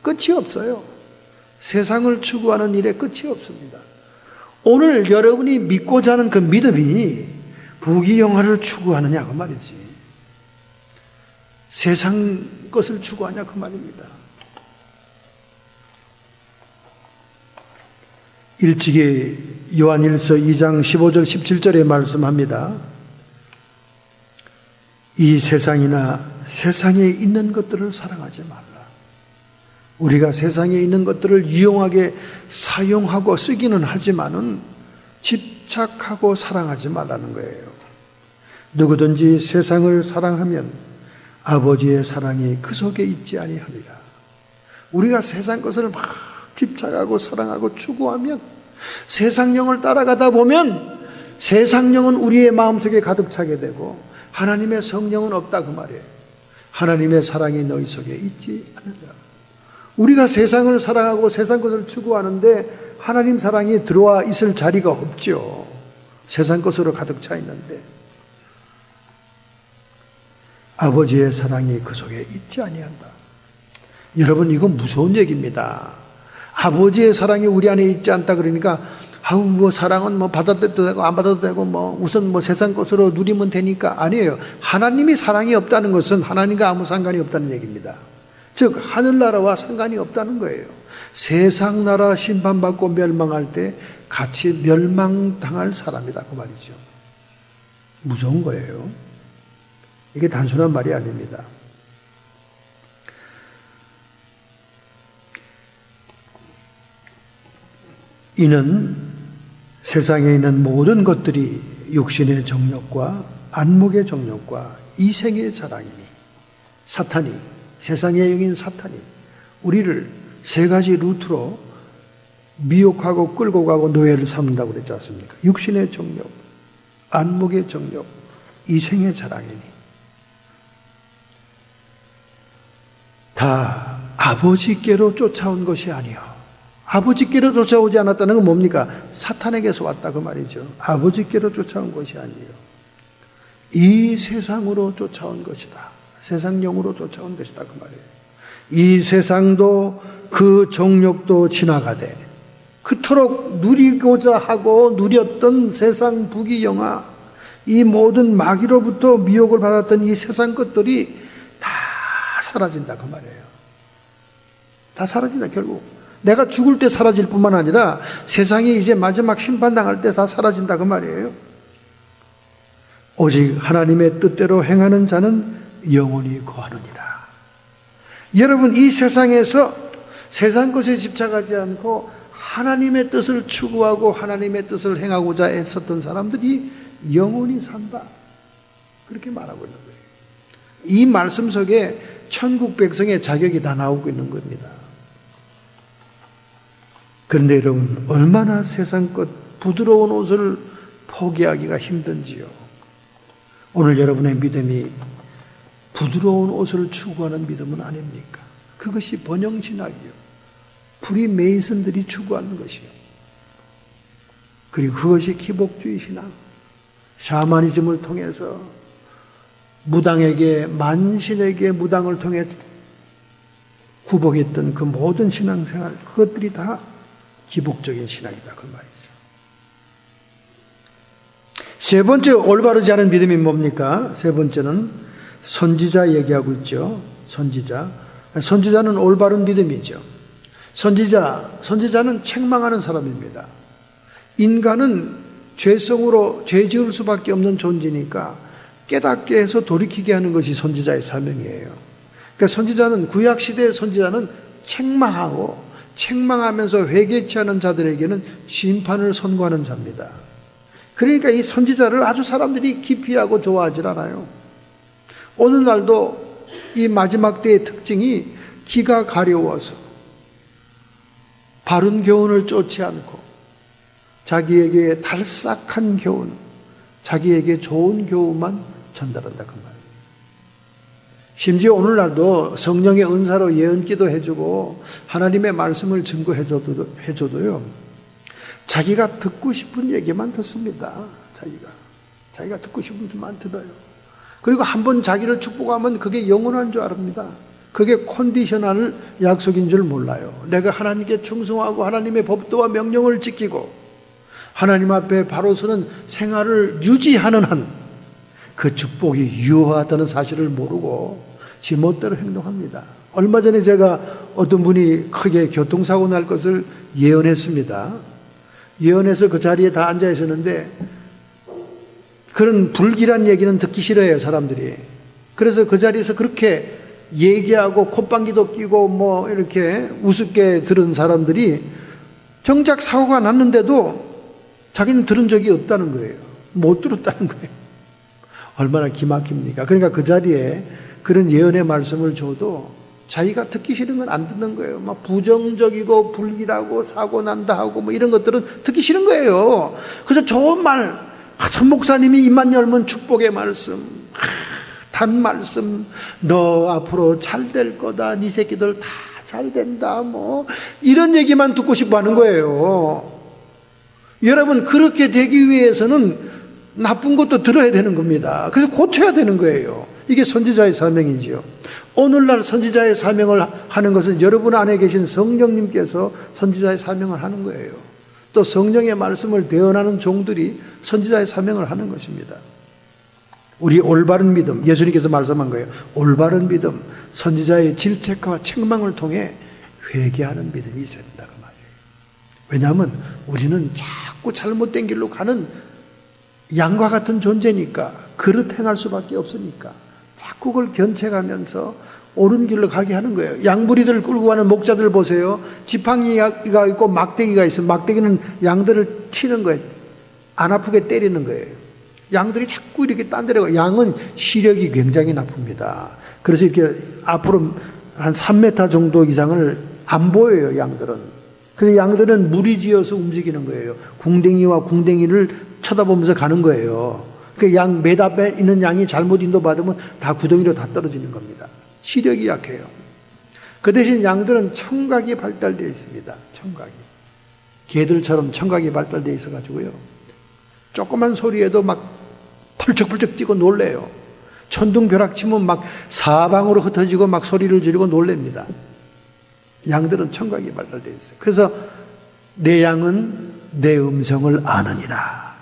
S1: 끝이 없어요. 세상을 추구하는 일에 끝이 없습니다. 오늘 여러분이 믿고자 하는 그 믿음이 부귀영화를 추구하느냐 그 말이지. 세상 것을 추구하냐 그 말입니다. 일찍이 요한일서 2장 15절 17절에 말씀합니다. 이 세상이나 세상에 있는 것들을 사랑하지 말라. 우리가 세상에 있는 것들을 유용하게 사용하고 쓰기는 하지만은 집착하고 사랑하지 말라는 거예요. 누구든지 세상을 사랑하면 아버지의 사랑이 그 속에 있지 아니하리라. 우리가 세상 것을 막 집착하고 사랑하고 추구하면 세상령을 따라가다 보면 세상령은 우리의 마음속에 가득 차게 되고 하나님의 성령은 없다 그 말이에요. 하나님의 사랑이 너희 속에 있지 않느냐. 우리가 세상을 사랑하고 세상 것을 추구하는데 하나님 사랑이 들어와 있을 자리가 없죠. 세상 것으로 가득 차 있는데 아버지의 사랑이 그 속에 있지 아니한다. 여러분, 이건 무서운 얘기입니다. 아버지의 사랑이 우리 안에 있지 않다 그러니까 아우 뭐 사랑은 뭐 받아도 되고 안 받아도 되고 뭐 우선 뭐 세상 것으로 누리면 되니까. 아니에요. 하나님이 사랑이 없다는 것은 하나님과 아무 상관이 없다는 얘기입니다. 즉 하늘나라와 상관이 없다는 거예요. 세상 나라 심판받고 멸망할 때 같이 멸망당할 사람이다 그 말이죠. 무서운 거예요. 이게 단순한 말이 아닙니다. 이는 세상에 있는 모든 것들이 육신의 정욕과 안목의 정욕과 이생의 자랑이니 사탄이, 세상의 영인 사탄이 우리를 세 가지 루트로 미혹하고 끌고 가고 노예를 삼는다고 그랬지 않습니까? 육신의 정욕, 안목의 정욕, 이생의 자랑이니 다 아버지께로 쫓아온 것이 아니요. 아버지께로 쫓아오지 않았다는 건 뭡니까? 사탄에게서 왔다 그 말이죠. 아버지께로 쫓아온 것이 아니에요. 이 세상으로 쫓아온 것이다. 세상령으로 쫓아온 것이다 그 말이에요. 이 세상도 그 정욕도 지나가되 그토록 누리고자 하고 누렸던 세상 부귀영화, 이 모든 마귀로부터 미혹을 받았던 이 세상 것들이 다 사라진다 그 말이에요. 다 사라진다. 결국 내가 죽을 때 사라질 뿐만 아니라 세상이 이제 마지막 심판당할 때 다 사라진다 그 말이에요. 오직 하나님의 뜻대로 행하는 자는 영원히 거하느니라. 여러분, 이 세상에서 세상 것에 집착하지 않고 하나님의 뜻을 추구하고 하나님의 뜻을 행하고자 애썼던 사람들이 영원히 산다, 그렇게 말하고 있는 거예요. 이 말씀 속에 천국 백성의 자격이 다 나오고 있는 겁니다. 그런데 여러분, 얼마나 세상 것 부드러운 옷을 포기하기가 힘든지요. 오늘 여러분의 믿음이 부드러운 옷을 추구하는 믿음은 아닙니까? 그것이 번영신학이요, 프리메이슨들이 추구하는 것이요. 그리고 그것이 기복주의 신앙, 샤머니즘을 통해서 무당에게, 만신에게 무당을 통해 구복했던 그 모든 신앙생활, 그것들이 다 기복적인 신앙이다 그 말이죠. 세 번째 올바르지 않은 믿음이 뭡니까? 세 번째는 선지자 얘기하고 있죠. 선지자는 올바른 믿음이죠. 선지자는 책망하는 사람입니다. 인간은 죄성으로 죄 지을 수밖에 없는 존재니까 깨닫게 해서 돌이키게 하는 것이 선지자의 사명이에요. 그러니까 선지자는, 구약시대의 선지자는 책망하고, 책망하면서 회개치 않은 자들에게는 심판을 선고하는 자입니다. 그러니까 이 선지자를 아주 사람들이 기피하고 좋아하질 않아요. 오늘날도 이 마지막 때의 특징이 기가 가려워서 바른 교훈을 쫓지 않고 자기에게 달싹한 교훈, 자기에게 좋은 교훈만 전달한다 그 말이에요. 심지어 오늘날도 성령의 은사로 예언기도 해주고 하나님의 말씀을 증거해줘도요, 자기가 듣고 싶은 얘기만 듣습니다. 자기가 듣고 싶은 것만 들어요. 그리고 한번 자기를 축복하면 그게 영원한 줄 압니다. 그게 컨디셔널 약속인 줄 몰라요. 내가 하나님께 충성하고 하나님의 법도와 명령을 지키고 하나님 앞에 바로 서는 생활을 유지하는 한 그 축복이 유효하다는 사실을 모르고 지멋대로 행동합니다. 얼마 전에 제가 어떤 분이 크게 교통사고 날 것을 예언했습니다. 예언해서 그 자리에 다 앉아 있었는데 그런 불길한 얘기는 듣기 싫어해요, 사람들이. 그래서 그 자리에서 그렇게 얘기하고 콧방귀도 끼고 뭐 이렇게 우습게 들은 사람들이 정작 사고가 났는데도 자기는 들은 적이 없다는 거예요. 못 들었다는 거예요. 얼마나 기막힙니까? 그러니까 그 자리에 그런 예언의 말씀을 줘도 자기가 듣기 싫은 건 안 듣는 거예요. 막 부정적이고 불길하고 사고 난다 하고 뭐 이런 것들은 듣기 싫은 거예요. 그래서 좋은 말, 전 목사님이 입만 열면 축복의 말씀, 단 말씀, 너 앞으로 잘 될 거다, 네 새끼들 다 잘 된다, 뭐 이런 얘기만 듣고 싶어 하는 거예요. 여러분, 그렇게 되기 위해서는 나쁜 것도 들어야 되는 겁니다. 그래서 고쳐야 되는 거예요. 이게 선지자의 사명이지요. 오늘날 선지자의 사명을 하는 것은 여러분 안에 계신 성령님께서 선지자의 사명을 하는 거예요. 또 성령의 말씀을 대언하는 종들이 선지자의 사명을 하는 것입니다. 우리 올바른 믿음, 예수님께서 말씀한 거예요. 올바른 믿음, 선지자의 질책과 책망을 통해 회개하는 믿음이 있어야 된다고 말이에요. 왜냐하면 우리는 자꾸 잘못된 길로 가는 양과 같은 존재니까, 그릇 행할 수밖에 없으니까 자꾸 그걸 견책하면서 옳은 길로 가게 하는 거예요. 양부리들을 끌고 가는 목자들 보세요. 지팡이가 있고 막대기가 있어요. 막대기는 양들을 치는 거예요. 안 아프게 때리는 거예요. 양들이 자꾸 이렇게 딴 데로 가요. 양은 시력이 굉장히 나쁩니다. 그래서 이렇게 앞으로 한 3m 정도 이상을 안 보여요, 양들은. 그래서 양들은 무리지어서 움직이는 거예요. 궁뎅이와 궁뎅이를 쳐다보면서 가는 거예요. 그 양 매 앞에 있는 양이 잘못 인도받으면 다 구덩이로 다 떨어지는 겁니다. 시력이 약해요. 그 대신 양들은 청각이 발달되어 있습니다. 청각이. 개들처럼 청각이 발달되어 있어가지고요. 조그만 소리에도 막 펄쩍펄쩍 뛰고 놀래요. 천둥벼락 치면 막 사방으로 흩어지고 막 소리를 지르고 놀랍니다. 양들은 청각이 발달되어 있어요. 그래서 내 양은 내 음성을 아느니라.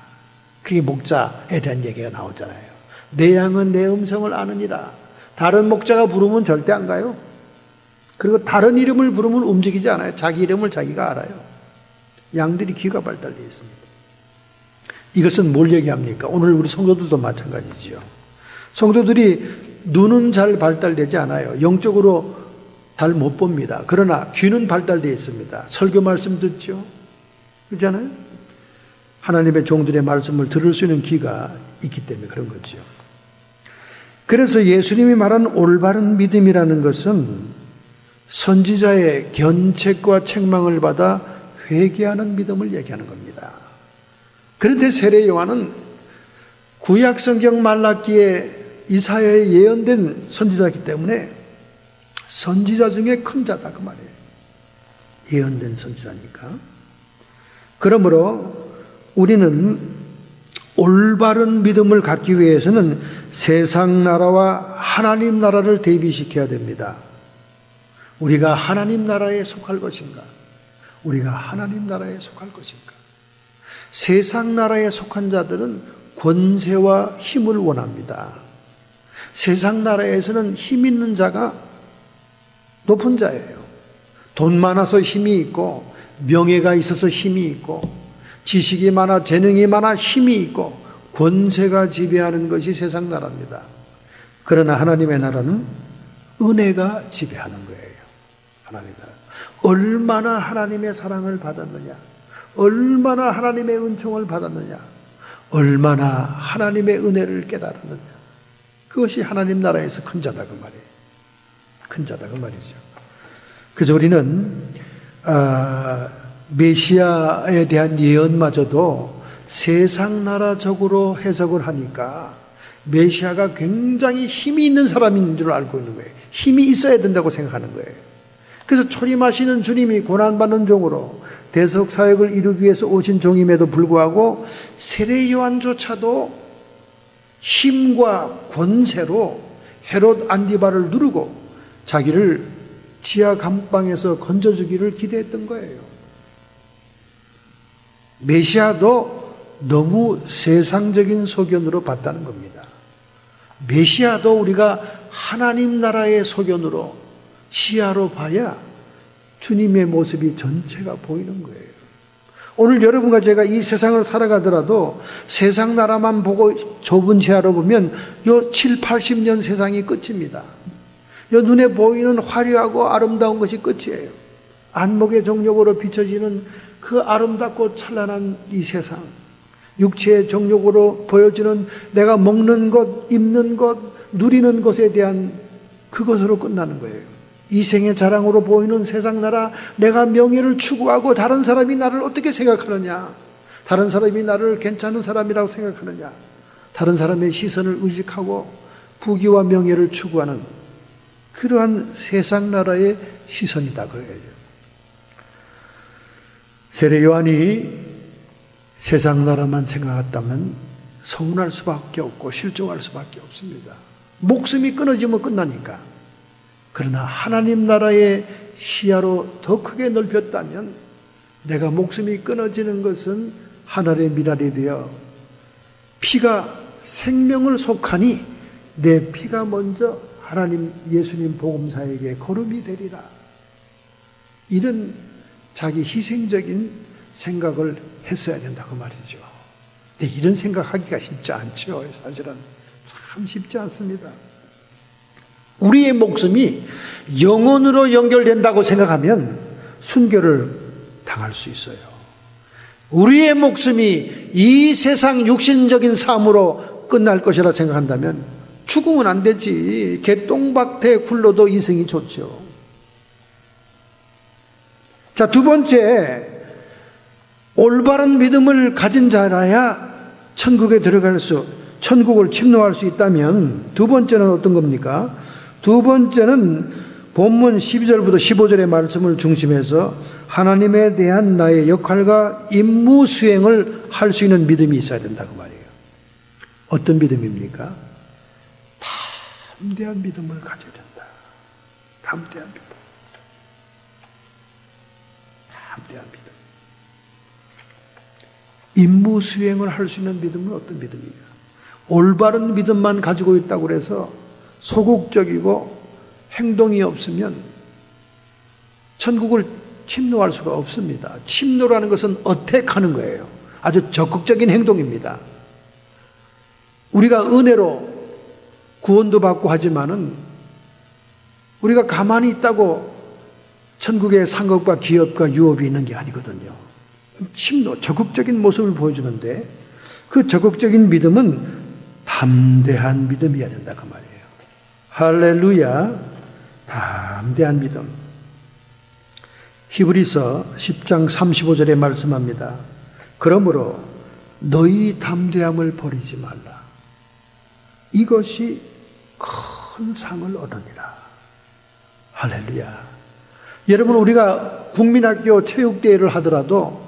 S1: 그게 목자에 대한 얘기가 나오잖아요. 내 양은 내 음성을 아느니라. 다른 목자가 부르면 절대 안 가요. 그리고 다른 이름을 부르면 움직이지 않아요. 자기 이름을 자기가 알아요. 양들이 귀가 발달되어 있습니다. 이것은 뭘 얘기합니까? 오늘 우리 성도들도 마찬가지죠. 성도들이 눈은 잘 발달되지 않아요. 영적으로 잘 못 봅니다. 그러나 귀는 발달되어 있습니다. 설교 말씀 듣죠? 그렇잖아요? 하나님의 종들의 말씀을 들을 수 있는 귀가 있기 때문에 그런 거죠. 그래서 예수님이 말한 올바른 믿음이라는 것은 선지자의 견책과 책망을 받아 회개하는 믿음을 얘기하는 겁니다. 그런데 세례 요한은 구약 성경 말라기에 이사야에 예언된 선지자이기 때문에 선지자 중에 큰 자다 그 말이에요. 예언된 선지자니까. 그러므로 우리는 올바른 믿음을 갖기 위해서는 세상 나라와 하나님 나라를 대비시켜야 됩니다. 우리가 하나님 나라에 속할 것인가? 우리가 하나님 나라에 속할 것인가? 세상 나라에 속한 자들은 권세와 힘을 원합니다. 세상 나라에서는 힘 있는 자가 높은 자예요. 돈 많아서 힘이 있고, 명예가 있어서 힘이 있고, 지식이 많아, 재능이 많아, 힘이 있고, 권세가 지배하는 것이 세상 나라입니다. 그러나 하나님의 나라는 은혜가 지배하는 거예요. 하나님의 나라. 얼마나 하나님의 사랑을 받았느냐, 얼마나 하나님의 은총을 받았느냐, 얼마나 하나님의 은혜를 깨달았느냐, 그것이 하나님 나라에서 큰 자다 그 말이에요. 큰 자다 그 말이죠. 그래서 우리는 메시아에 대한 예언마저도 세상 나라적으로 해석을 하니까 메시아가 굉장히 힘이 있는 사람인 줄 알고 있는 거예요. 힘이 있어야 된다고 생각하는 거예요. 그래서 초림하시는 주님이 고난받는 종으로 대속 사역을 이루기 위해서 오신 종임에도 불구하고 세례 요한조차도 힘과 권세로 헤롯 안디바를 누르고 자기를 지하 감방에서 건져주기를 기대했던 거예요. 메시아도 너무 세상적인 소견으로 봤다는 겁니다. 메시아도 우리가 하나님 나라의 소견으로 시야로 봐야 주님의 모습이 전체가 보이는 거예요. 오늘 여러분과 제가 이 세상을 살아가더라도 세상 나라만 보고 좁은 시야로 보면 요 7, 80년 세상이 끝입니다. 요 눈에 보이는 화려하고 아름다운 것이 끝이에요. 안목의 정욕으로 비춰지는 그 아름답고 찬란한 이 세상, 육체의 정욕으로 보여지는 내가 먹는 것, 입는 것, 누리는 것에 대한 그것으로 끝나는 거예요. 이생의 자랑으로 보이는 세상 나라, 내가 명예를 추구하고 다른 사람이 나를 어떻게 생각하느냐, 다른 사람이 나를 괜찮은 사람이라고 생각하느냐, 다른 사람의 시선을 의식하고 부귀와 명예를 추구하는 그러한 세상 나라의 시선이다 그래요. 세례 요한이 세상 나라만 생각했다면 서운할 수밖에 없고 실종할 수밖에 없습니다. 목숨이 끊어지면 끝나니까. 그러나 하나님 나라의 시야로 더 크게 넓혔다면 내가 목숨이 끊어지는 것은 하늘의 미랄이 되어 피가 생명을 속하니 내 피가 먼저 하나님 예수님 복음사에게 거름이 되리라. 이런 자기 희생적인 생각을 했어야 된다고 말이죠. 근데 이런 생각하기가 쉽지 않죠. 사실은 참 쉽지 않습니다. 우리의 목숨이 영혼으로 연결된다고 생각하면 순교를 당할 수 있어요. 우리의 목숨이 이 세상 육신적인 삶으로 끝날 것이라 생각한다면 죽으면 안 되지. 개똥밭에 굴러도 인생이 좋죠. 자, 두 번째, 올바른 믿음을 가진 자라야 천국에 들어갈 천국을 침노할 수 있다면 두 번째는 어떤 겁니까? 두 번째는 본문 12절부터 15절의 말씀을 중심해서 하나님에 대한 나의 역할과 임무 수행을 할 수 있는 믿음이 있어야 된다고 말이에요. 어떤 믿음입니까? 담대한 믿음을 가져야 된다. 담대한 믿음. 담대한 믿음. 임무 수행을 할 수 있는 믿음은 어떤 믿음이에요? 올바른 믿음만 가지고 있다고 해서 소극적이고 행동이 없으면 천국을 침노할 수가 없습니다. 침노라는 것은 어택하는 거예요. 아주 적극적인 행동입니다. 우리가 은혜로 구원도 받고 하지만은 우리가 가만히 있다고 천국의 상급과 기업과 유업이 있는 게 아니거든요. 침노, 적극적인 모습을 보여주는데 그 적극적인 믿음은 담대한 믿음이어야 된다 그 말이에요. 할렐루야. 담대한 믿음. 히브리서 10장 35절에 말씀합니다. 그러므로 너희 담대함을 버리지 말라. 이것이 큰 상을 얻으니라. 할렐루야. 여러분, 우리가 국민학교 체육대회를 하더라도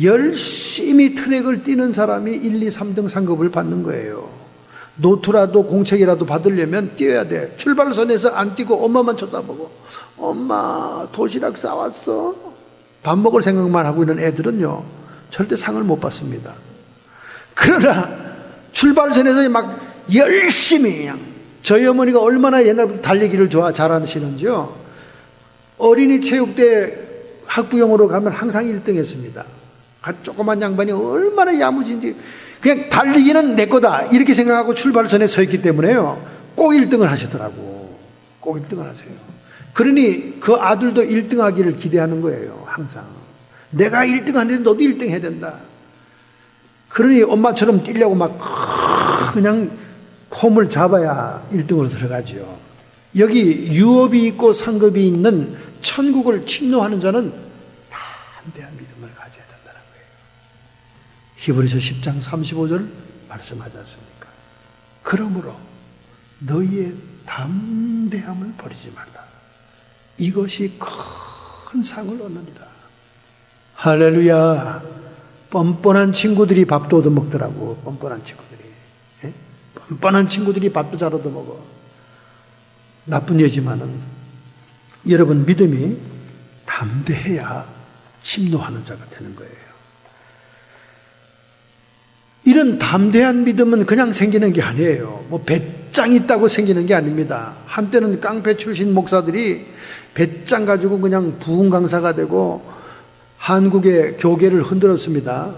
S1: 열심히 트랙을 뛰는 사람이 1, 2, 3등 상급을 받는 거예요. 노트라도 공책이라도 받으려면 뛰어야 돼. 출발선에서 안 뛰고 엄마만 쳐다보고, 엄마 도시락 싸왔어? 밥 먹을 생각만 하고 있는 애들은요 절대 상을 못 받습니다. 그러나 출발선에서 막 열심히, 그냥 저희 어머니가 얼마나 옛날부터 달리기를 잘하시는지요. 어린이 체육대 학부형으로 가면 항상 1등 했습니다. 조그만 양반이 얼마나 야무진지, 그냥 달리기는 내 거다 이렇게 생각하고 출발선에 서 있기 때문에요 꼭 1등을 하시더라고. 꼭 1등을 하세요. 그러니 그 아들도 1등 하기를 기대하는 거예요. 항상 내가 1등 하는데 너도 1등 해야 된다. 그러니 엄마처럼 뛰려고 막 그냥 폼을 잡아야 1등으로 들어가죠. 여기 유업이 있고 상급이 있는 천국을 침노하는 자는 담대한 믿음을 가져야 된다는 거예요. 히브리서 10장 35절 말씀하지 않습니까? 그러므로 너희의 담대함을 버리지 말라. 이것이 큰 상을 얻느니라. 할렐루야. 뻔뻔한 친구들이 밥도 얻어먹더라고. 뻔뻔한 친구들이. 예? 뻔뻔한 친구들이 밥도 잘 얻어먹어. 나쁜 여지만은 여러분 믿음이 담대해야 침노하는 자가 되는 거예요. 이런 담대한 믿음은 그냥 생기는 게 아니에요. 뭐 배짱 있다고 생기는 게 아닙니다. 한때는 깡패 출신 목사들이 배짱 가지고 그냥 부흥 강사가 되고 한국의 교계를 흔들었습니다.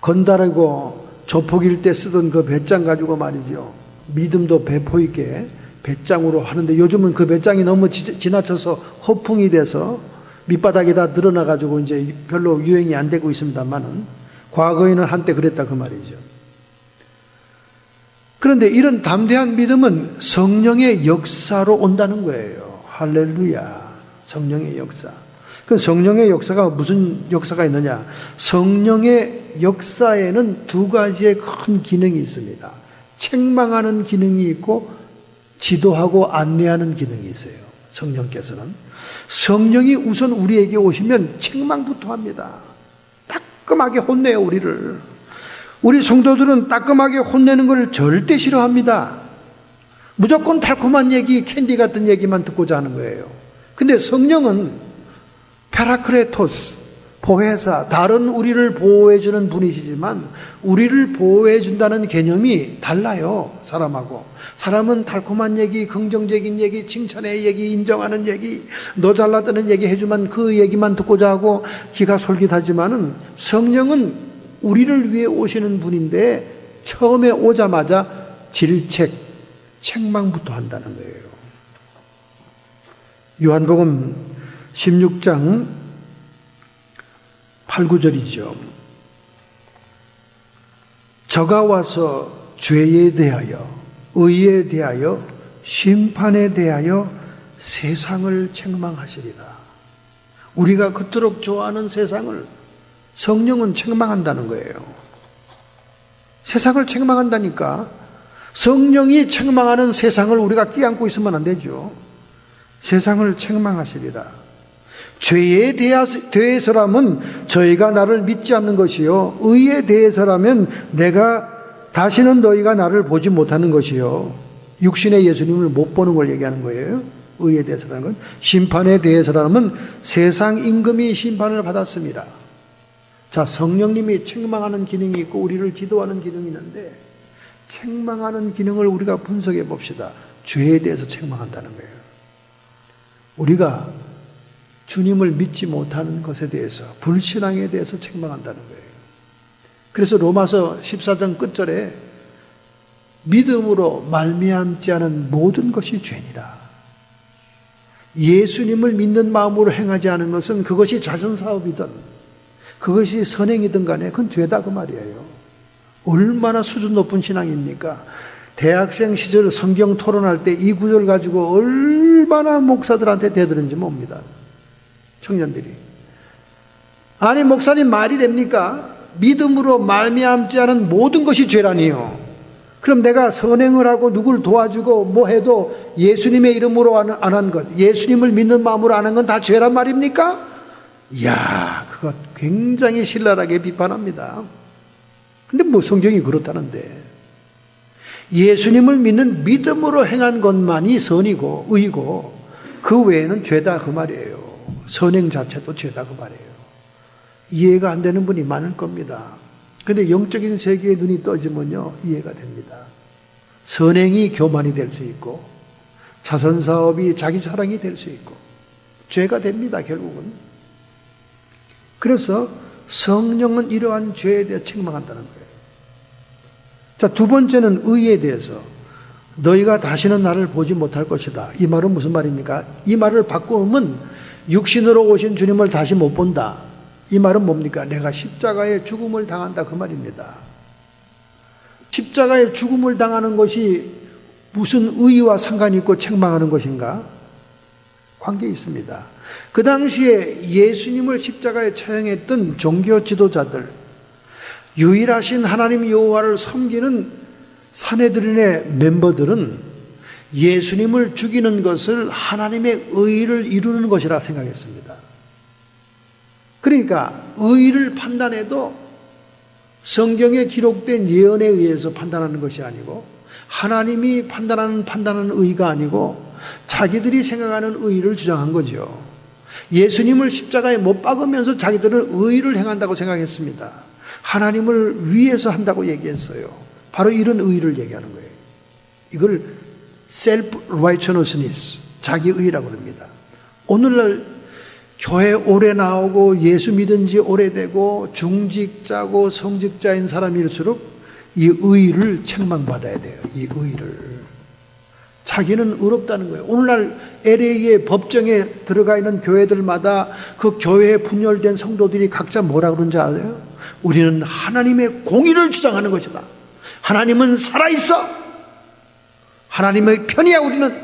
S1: 건달하고 조폭일 때 쓰던 그 배짱 가지고 말이죠. 믿음도 배포 있게 배짱으로 하는데 요즘은 그 배짱이 너무 지나쳐서 허풍이 돼서 밑바닥에 다 늘어나가지고 이제 별로 유행이 안 되고 있습니다만은 과거에는 한때 그랬다 그 말이죠. 그런데 이런 담대한 믿음은 성령의 역사로 온다는 거예요. 할렐루야. 성령의 역사. 그 성령의 역사가 무슨 역사가 있느냐? 성령의 역사에는 두 가지의 큰 기능이 있습니다. 책망하는 기능이 있고 지도하고 안내하는 기능이 있어요. 성령께서는 성령이 우선 우리에게 오시면 책망부터 합니다. 따끔하게 혼내요 우리를. 우리 성도들은 따끔하게 혼내는 걸 절대 싫어합니다. 무조건 달콤한 얘기, 캔디 같은 얘기만 듣고자 하는 거예요. 근데 성령은 파라크레토스, 보혜사, 다른 우리를 보호해주는 분이시지만 우리를 보호해준다는 개념이 달라요. 사람하고. 사람은 달콤한 얘기, 긍정적인 얘기, 칭찬의 얘기, 인정하는 얘기, 너 잘났다는 얘기 해주면 그 얘기만 듣고자 하고 기가 솔깃하지만은 성령은 우리를 위해 오시는 분인데 처음에 오자마자 질책, 책망부터 한다는 거예요. 요한복음 16장 8, 9절이죠. 저가 와서 죄에 대하여, 의에 대하여, 심판에 대하여 세상을 책망하시리라. 우리가 그토록 좋아하는 세상을 성령은 책망한다는 거예요. 세상을 책망한다니까. 성령이 책망하는 세상을 우리가 끼안고 있으면 안 되죠. 세상을 책망하시리라. 죄에 대해서라면 저희가 나를 믿지 않는 것이요, 의에 대해서라면 내가 다시는 너희가 나를 보지 못하는 것이요. 육신의 예수님을 못 보는 걸 얘기하는 거예요. 의에 대해서라는 건. 심판에 대해서라면 세상 임금이 심판을 받았습니다. 자, 성령님이 책망하는 기능이 있고 우리를 기도하는 기능이 있는데, 책망하는 기능을 우리가 분석해 봅시다. 죄에 대해서 책망한다는 거예요. 우리가 주님을 믿지 못하는 것에 대해서, 불신앙에 대해서 책망한다는 거예요. 그래서 로마서 14장 끝절에 믿음으로 말미암지 않은 모든 것이 죄니라. 예수님을 믿는 마음으로 행하지 않은 것은 그것이 자선사업이든 그것이 선행이든 간에 그건 죄다 그 말이에요. 얼마나 수준 높은 신앙입니까? 대학생 시절 성경 토론할 때 이 구절 가지고 얼마나 목사들한테 대들은지 봅니다. 청년들이. 아니 목사님 말이 됩니까? 믿음으로 말미암지 않은 모든 것이 죄라니요. 그럼 내가 선행을 하고 누굴 도와주고 뭐 해도 예수님의 이름으로 안 한 것, 예수님을 믿는 마음으로 안 한 건 다 죄란 말입니까? 이야, 그거 굉장히 신랄하게 비판합니다. 근데 뭐 성경이 그렇다는데. 예수님을 믿는 믿음으로 행한 것만이 선이고 의고 그 외에는 죄다 그 말이에요. 선행 자체도 죄다 그 말이에요. 이해가 안 되는 분이 많을 겁니다. 근데 영적인 세계에 눈이 떠지면요, 이해가 됩니다. 선행이 교만이 될 수 있고 자선사업이 자기 사랑이 될 수 있고 죄가 됩니다, 결국은. 그래서 성령은 이러한 죄에 대해 책망한다는 거예요. 자, 두 번째는 의에 대해서. 너희가 다시는 나를 보지 못할 것이다. 이 말은 무슨 말입니까? 이 말을 바꾸면 육신으로 오신 주님을 다시 못 본다. 이 말은 뭡니까? 내가 십자가의 죽음을 당한다, 그 말입니다. 십자가의 죽음을 당하는 것이 무슨 의와 상관이 있고 책망하는 것인가? 관계 있습니다. 그 당시에 예수님을 십자가에 처형했던 종교 지도자들, 유일하신 하나님 여호와를 섬기는 산헤드린의 멤버들은 예수님을 죽이는 것을 하나님의 의를 이루는 것이라 생각했습니다. 그러니까 의를 판단해도 성경에 기록된 예언에 의해서 판단하는 것이 아니고 하나님이 판단하는 의가 아니고 자기들이 생각하는 의를 주장한 거죠. 예수님을 십자가에 못 박으면서 자기들은 의를 행한다고 생각했습니다. 하나님을 위해서 한다고 얘기했어요. 바로 이런 의를 얘기하는 거예요. 이걸 self-righteousness, 자기의라고 합니다. 오늘날 교회 오래 나오고 예수 믿은 지 오래되고 중직자고 성직자인 사람일수록 이 의를 책망받아야 돼요. 이 의를. 자기는 의롭다는 거예요. 오늘날 LA의 법정에 들어가 있는 교회들마다 그 교회에 분열된 성도들이 각자 뭐라 그러는지 아세요? 우리는 하나님의 공의를 주장하는 것이다. 하나님은 살아있어. 하나님의 편이야. 우리는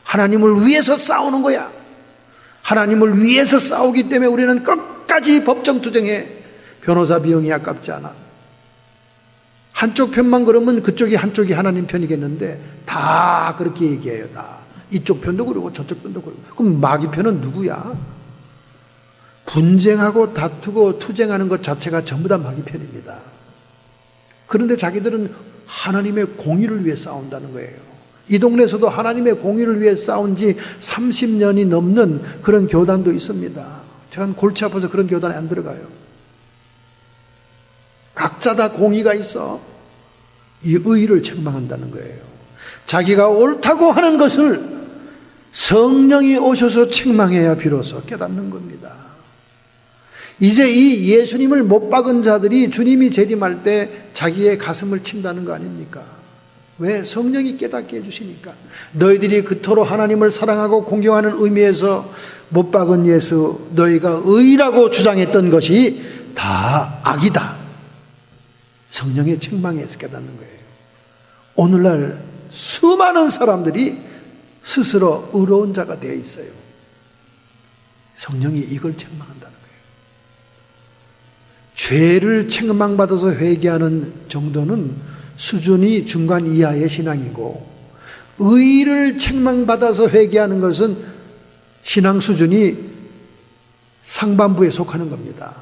S1: 하나님을 위해서 싸우는 거야. 하나님을 위해서 싸우기 때문에 우리는 끝까지 법정 투쟁해. 변호사 비용이 아깝지 않아. 한쪽 편만 그러면 그쪽이 한쪽이 하나님 편이겠는데 다 그렇게 얘기해요. 다 이쪽 편도 그러고 저쪽 편도 그러고. 그럼 마귀 편은 누구야? 분쟁하고 다투고 투쟁하는 것 자체가 전부 다 마귀 편입니다. 그런데 자기들은 하나님의 공의를 위해 싸운다는 거예요. 이 동네에서도 하나님의 공의를 위해 싸운 지 30년이 넘는 그런 교단도 있습니다. 제가 골치 아파서 그런 교단에 안 들어가요. 각자 다 공의가 있어. 이 의의를 책망한다는 거예요. 자기가 옳다고 하는 것을 성령이 오셔서 책망해야 비로소 깨닫는 겁니다. 이제 이 예수님을 못 박은 자들이 주님이 재림할 때 자기의 가슴을 친다는 거 아닙니까? 왜? 성령이 깨닫게 해주시니까. 너희들이 그토록 하나님을 사랑하고 공경하는 의미에서 못 박은 예수, 너희가 의라고 주장했던 것이 다 악이다. 성령의 책망에서 깨닫는 거예요. 오늘날 수많은 사람들이 스스로 의로운 자가 되어 있어요. 성령이 이걸 책망한다는 거예요. 죄를 책망받아서 회개하는 정도는 수준이 중간 이하의 신앙이고, 의를 책망받아서 회개하는 것은 신앙 수준이 상반부에 속하는 겁니다.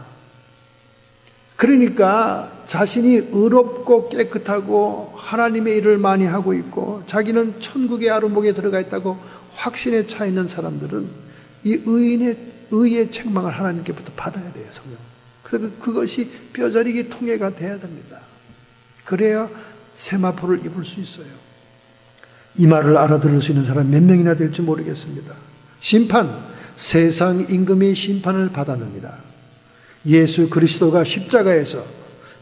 S1: 그러니까 자신이 의롭고 깨끗하고 하나님의 일을 많이 하고 있고 자기는 천국의 아름목에 들어가 있다고 확신에 차 있는 사람들은 이 의의 책망을 하나님께부터 받아야 돼요. 성령. 그래서 그것이 뼈저리게 통해가 돼야 됩니다. 그래야 세마포를 입을 수 있어요. 이 말을 알아들을 수 있는 사람 몇 명이나 될지 모르겠습니다. 심판, 세상 임금이 심판을 받았느니라. 예수 그리스도가 십자가에서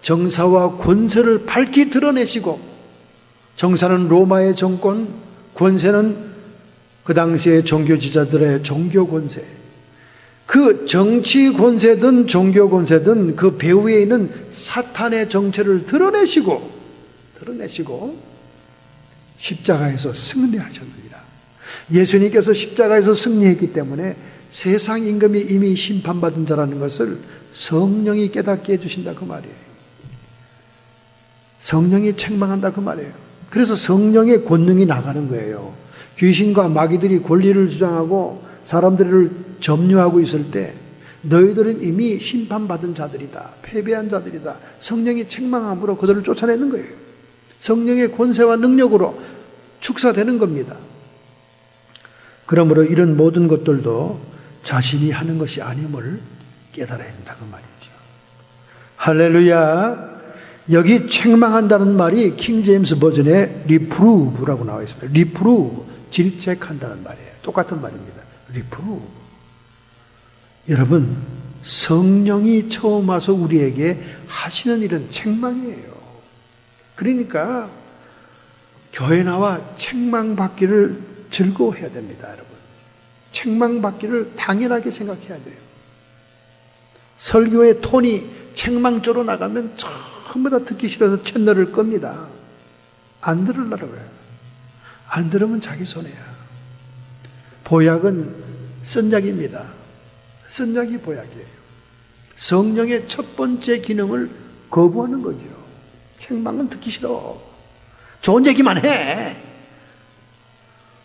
S1: 정사와 권세를 밝히 드러내시고, 정사는 로마의 정권, 권세는 그 당시의 종교지자들의 종교 권세, 그 정치 권세든 종교 권세든 그 배후에 있는 사탄의 정체를 드러내시고 십자가에서 승리하셨느니라. 예수님께서 십자가에서 승리했기 때문에 세상 임금이 이미 심판받은 자라는 것을 성령이 깨닫게 해주신다 그 말이에요. 성령이 책망한다 그 말이에요. 그래서 성령의 권능이 나가는 거예요. 귀신과 마귀들이 권리를 주장하고 사람들을 점유하고 있을 때 너희들은 이미 심판받은 자들이다, 패배한 자들이다, 성령이 책망함으로 그들을 쫓아내는 거예요. 성령의 권세와 능력으로 축사되는 겁니다. 그러므로 이런 모든 것들도 자신이 하는 것이 아님을 깨달아야 된다 그 말이죠. 할렐루야. 여기 책망한다는 말이 킹제임스 버전에 reprove라고 나와 있습니다. reprove, 질책한다는 말이에요. 똑같은 말입니다. reprove. 여러분, 성령이 처음 와서 우리에게 하시는 일은 책망이에요. 그러니까 교회 나와 책망받기를 즐거워해야 됩니다, 여러분. 책망받기를 당연하게 생각해야 돼요. 설교의 톤이 책망조로 나가면 전부 다 듣기 싫어서 채널을 끕니다. 안 들으려고 해요. 안 들으면 자기 손해야. 보약은 선약입니다. 선약이 보약이에요. 성령의 첫 번째 기능을 거부하는 거죠. 책망은 듣기 싫어. 좋은 얘기만 해.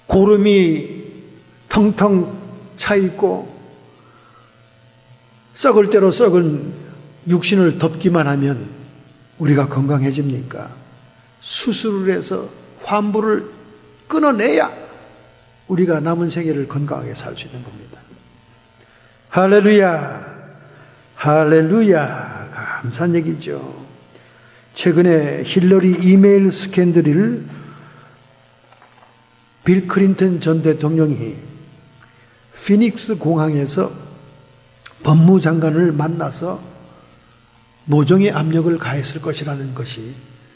S1: 고름이 텅텅 차 있고 썩을 대로 썩은 육신을 덮기만 하면 우리가 건강해집니까? 수술을 해서 환부를 끊어내야 우리가 남은 생애를 건강하게 살 수 있는 겁니다. 할렐루야, 할렐루야. 감사한 얘기죠. 최근에 힐러리 이메일 스캔들을 빌 클린턴 전 대통령이 피닉스 공항에서 법무장관을 만나서 모종의 압력을 가했을 것이라는 것이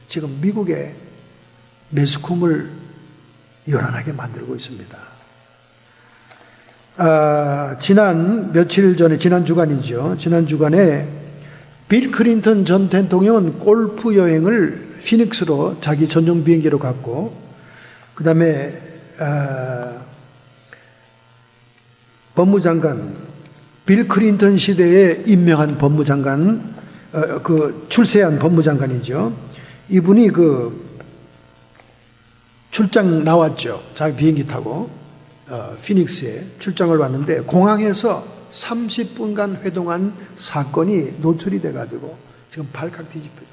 S1: 지금 미국의 매스컴을 요란하게 만들고 있습니다. 지난 며칠 전에, 지난 주간이죠. 지난 주간에 빌 클린턴 전 대통령은 골프 여행을 피닉스로 자기 전용 비행기로 갔고, 그 다음에 법무장관, 빌 클린턴 시대에 임명한 법무장관, 그 출세한 법무장관이죠. 이분이 그 출장 나왔죠. 자기 비행기 타고 피닉스에 출장을 왔는데 공항에서 30분간 회동한 사건이 노출이 돼가지고 지금 발칵 뒤집혀졌어요.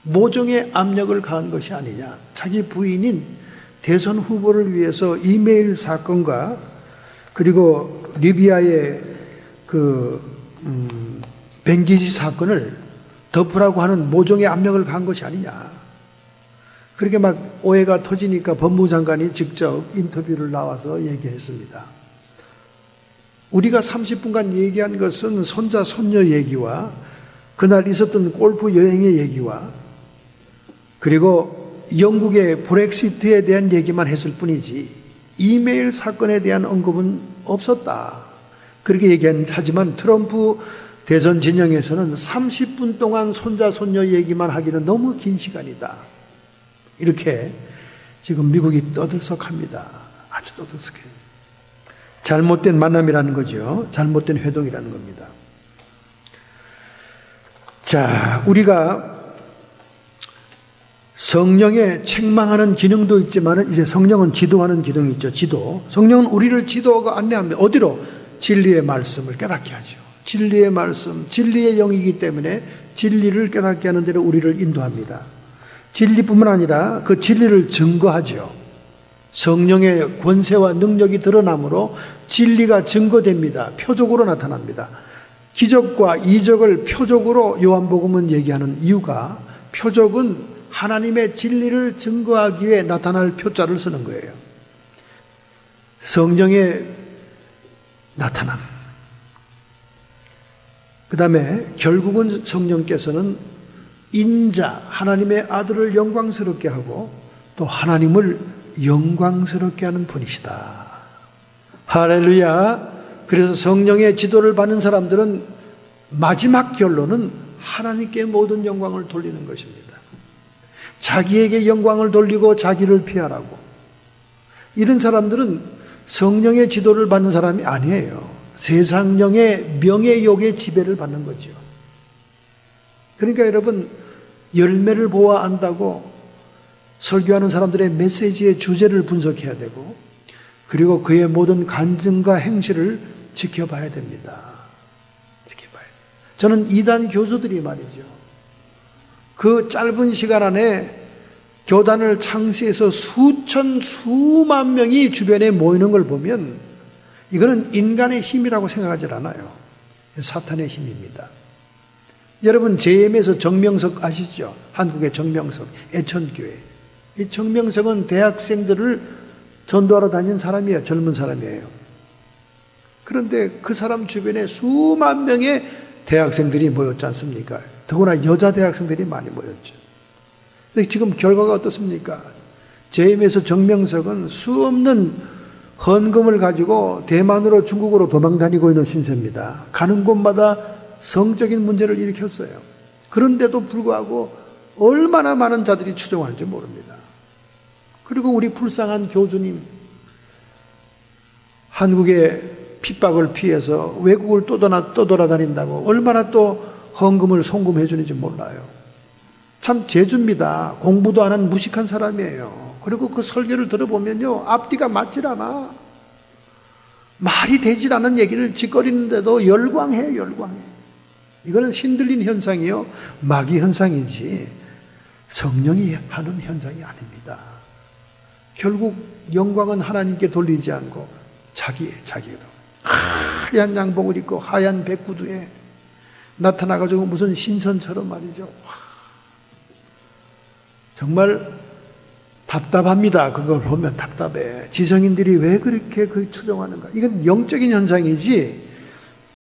S1: 모종의 압력을 가한 것이 아니냐. 자기 부인인 대선 후보를 위해서 이메일 사건과 그리고 리비아의 뱅기지 사건을 덮으라고 하는 모종의 압력을 가한 것이 아니냐. 그렇게 막 오해가 터지니까 법무부 장관이 직접 인터뷰를 나와서 얘기했습니다. 우리가 30분간 얘기한 것은 손자, 손녀 얘기와 그날 있었던 골프 여행의 얘기와 그리고 영국의 브렉시트에 대한 얘기만 했을 뿐이지 이메일 사건에 대한 언급은 없었다. 그렇게 얘기하지만 트럼프 대선 진영에서는 30분 동안 손자, 손녀 얘기만 하기는 너무 긴 시간이다. 이렇게 지금 미국이 떠들썩합니다. 아주 떠들썩해요. 잘못된 만남이라는 거죠. 잘못된 회동이라는 겁니다. 자, 우리가 성령의 책망하는 기능도 있지만 이제 성령은 지도하는 기능이 있죠. 지도. 성령은 우리를 지도하고 안내합니다. 어디로? 진리의 말씀을 깨닫게 하죠. 진리의 말씀, 진리의 영이기 때문에 진리를 깨닫게 하는 대로 우리를 인도합니다. 진리뿐만 아니라 그 진리를 증거하죠. 성령의 권세와 능력이 드러나므로 진리가 증거됩니다. 표적으로 나타납니다. 기적과 이적을 표적으로 요한복음은 얘기하는 이유가 표적은 하나님의 진리를 증거하기 위해 나타날 표자를 쓰는 거예요. 성령의 나타남. 그 다음에 결국은 성령께서는 인자, 하나님의 아들을 영광스럽게 하고 또 하나님을 영광스럽게 하는 분이시다. 할렐루야. 그래서 성령의 지도를 받는 사람들은 마지막 결론은 하나님께 모든 영광을 돌리는 것입니다. 자기에게 영광을 돌리고 자기를 피하라고. 이런 사람들은 성령의 지도를 받는 사람이 아니에요. 세상령의 명예욕의 지배를 받는 거죠. 그러니까 여러분, 열매를 보아 안다고 설교하는 사람들의 메시지의 주제를 분석해야 되고 그리고 그의 모든 간증과 행실을 지켜봐야 됩니다. 지켜봐야 돼요. 저는 이단 교주들이 말이죠. 그 짧은 시간 안에 교단을 창시해서 수만 명이 주변에 모이는 걸 보면 이거는 인간의 힘이라고 생각하지 않아요. 사탄의 힘입니다. 여러분 JM에서 정명석 아시죠? 한국의 정명석, 애천교회. 이 정명석은 대학생들을 전도하러 다닌 사람이에요. 젊은 사람이에요. 그런데 그 사람 주변에 수만 명의 대학생들이 모였지 않습니까? 더구나 여자 대학생들이 많이 모였죠. 근데 지금 결과가 어떻습니까? JM에서 정명석은 수없는 헌금을 가지고 대만으로 중국으로 도망다니고 있는 신세입니다. 가는 곳마다 성적인 문제를 일으켰어요. 그런데도 불구하고 얼마나 많은 자들이 추종하는지 모릅니다. 그리고 우리 불쌍한 교주님, 한국의 핍박을 피해서 외국을 떠돌아다닌다고 얼마나 또 헌금을 송금해 주는지 몰라요. 참 재주입니다. 공부도 안 한 무식한 사람이에요. 그리고 그 설교를 들어보면요, 앞뒤가 맞질 않아. 말이 되질 않은 얘기를 짓거리는데도 열광해요, 열광해. 이거는 신들린 현상이요, 마귀 현상이지 성령이 하는 현상이 아닙니다. 결국 영광은 하나님께 돌리지 않고 자기도 하얀 양복을 입고 하얀 백구두에 나타나가지고 무슨 신선처럼 말이죠. 정말 답답합니다. 그걸 보면 답답해. 지성인들이 왜 그렇게 추종하는가? 이건 영적인 현상이지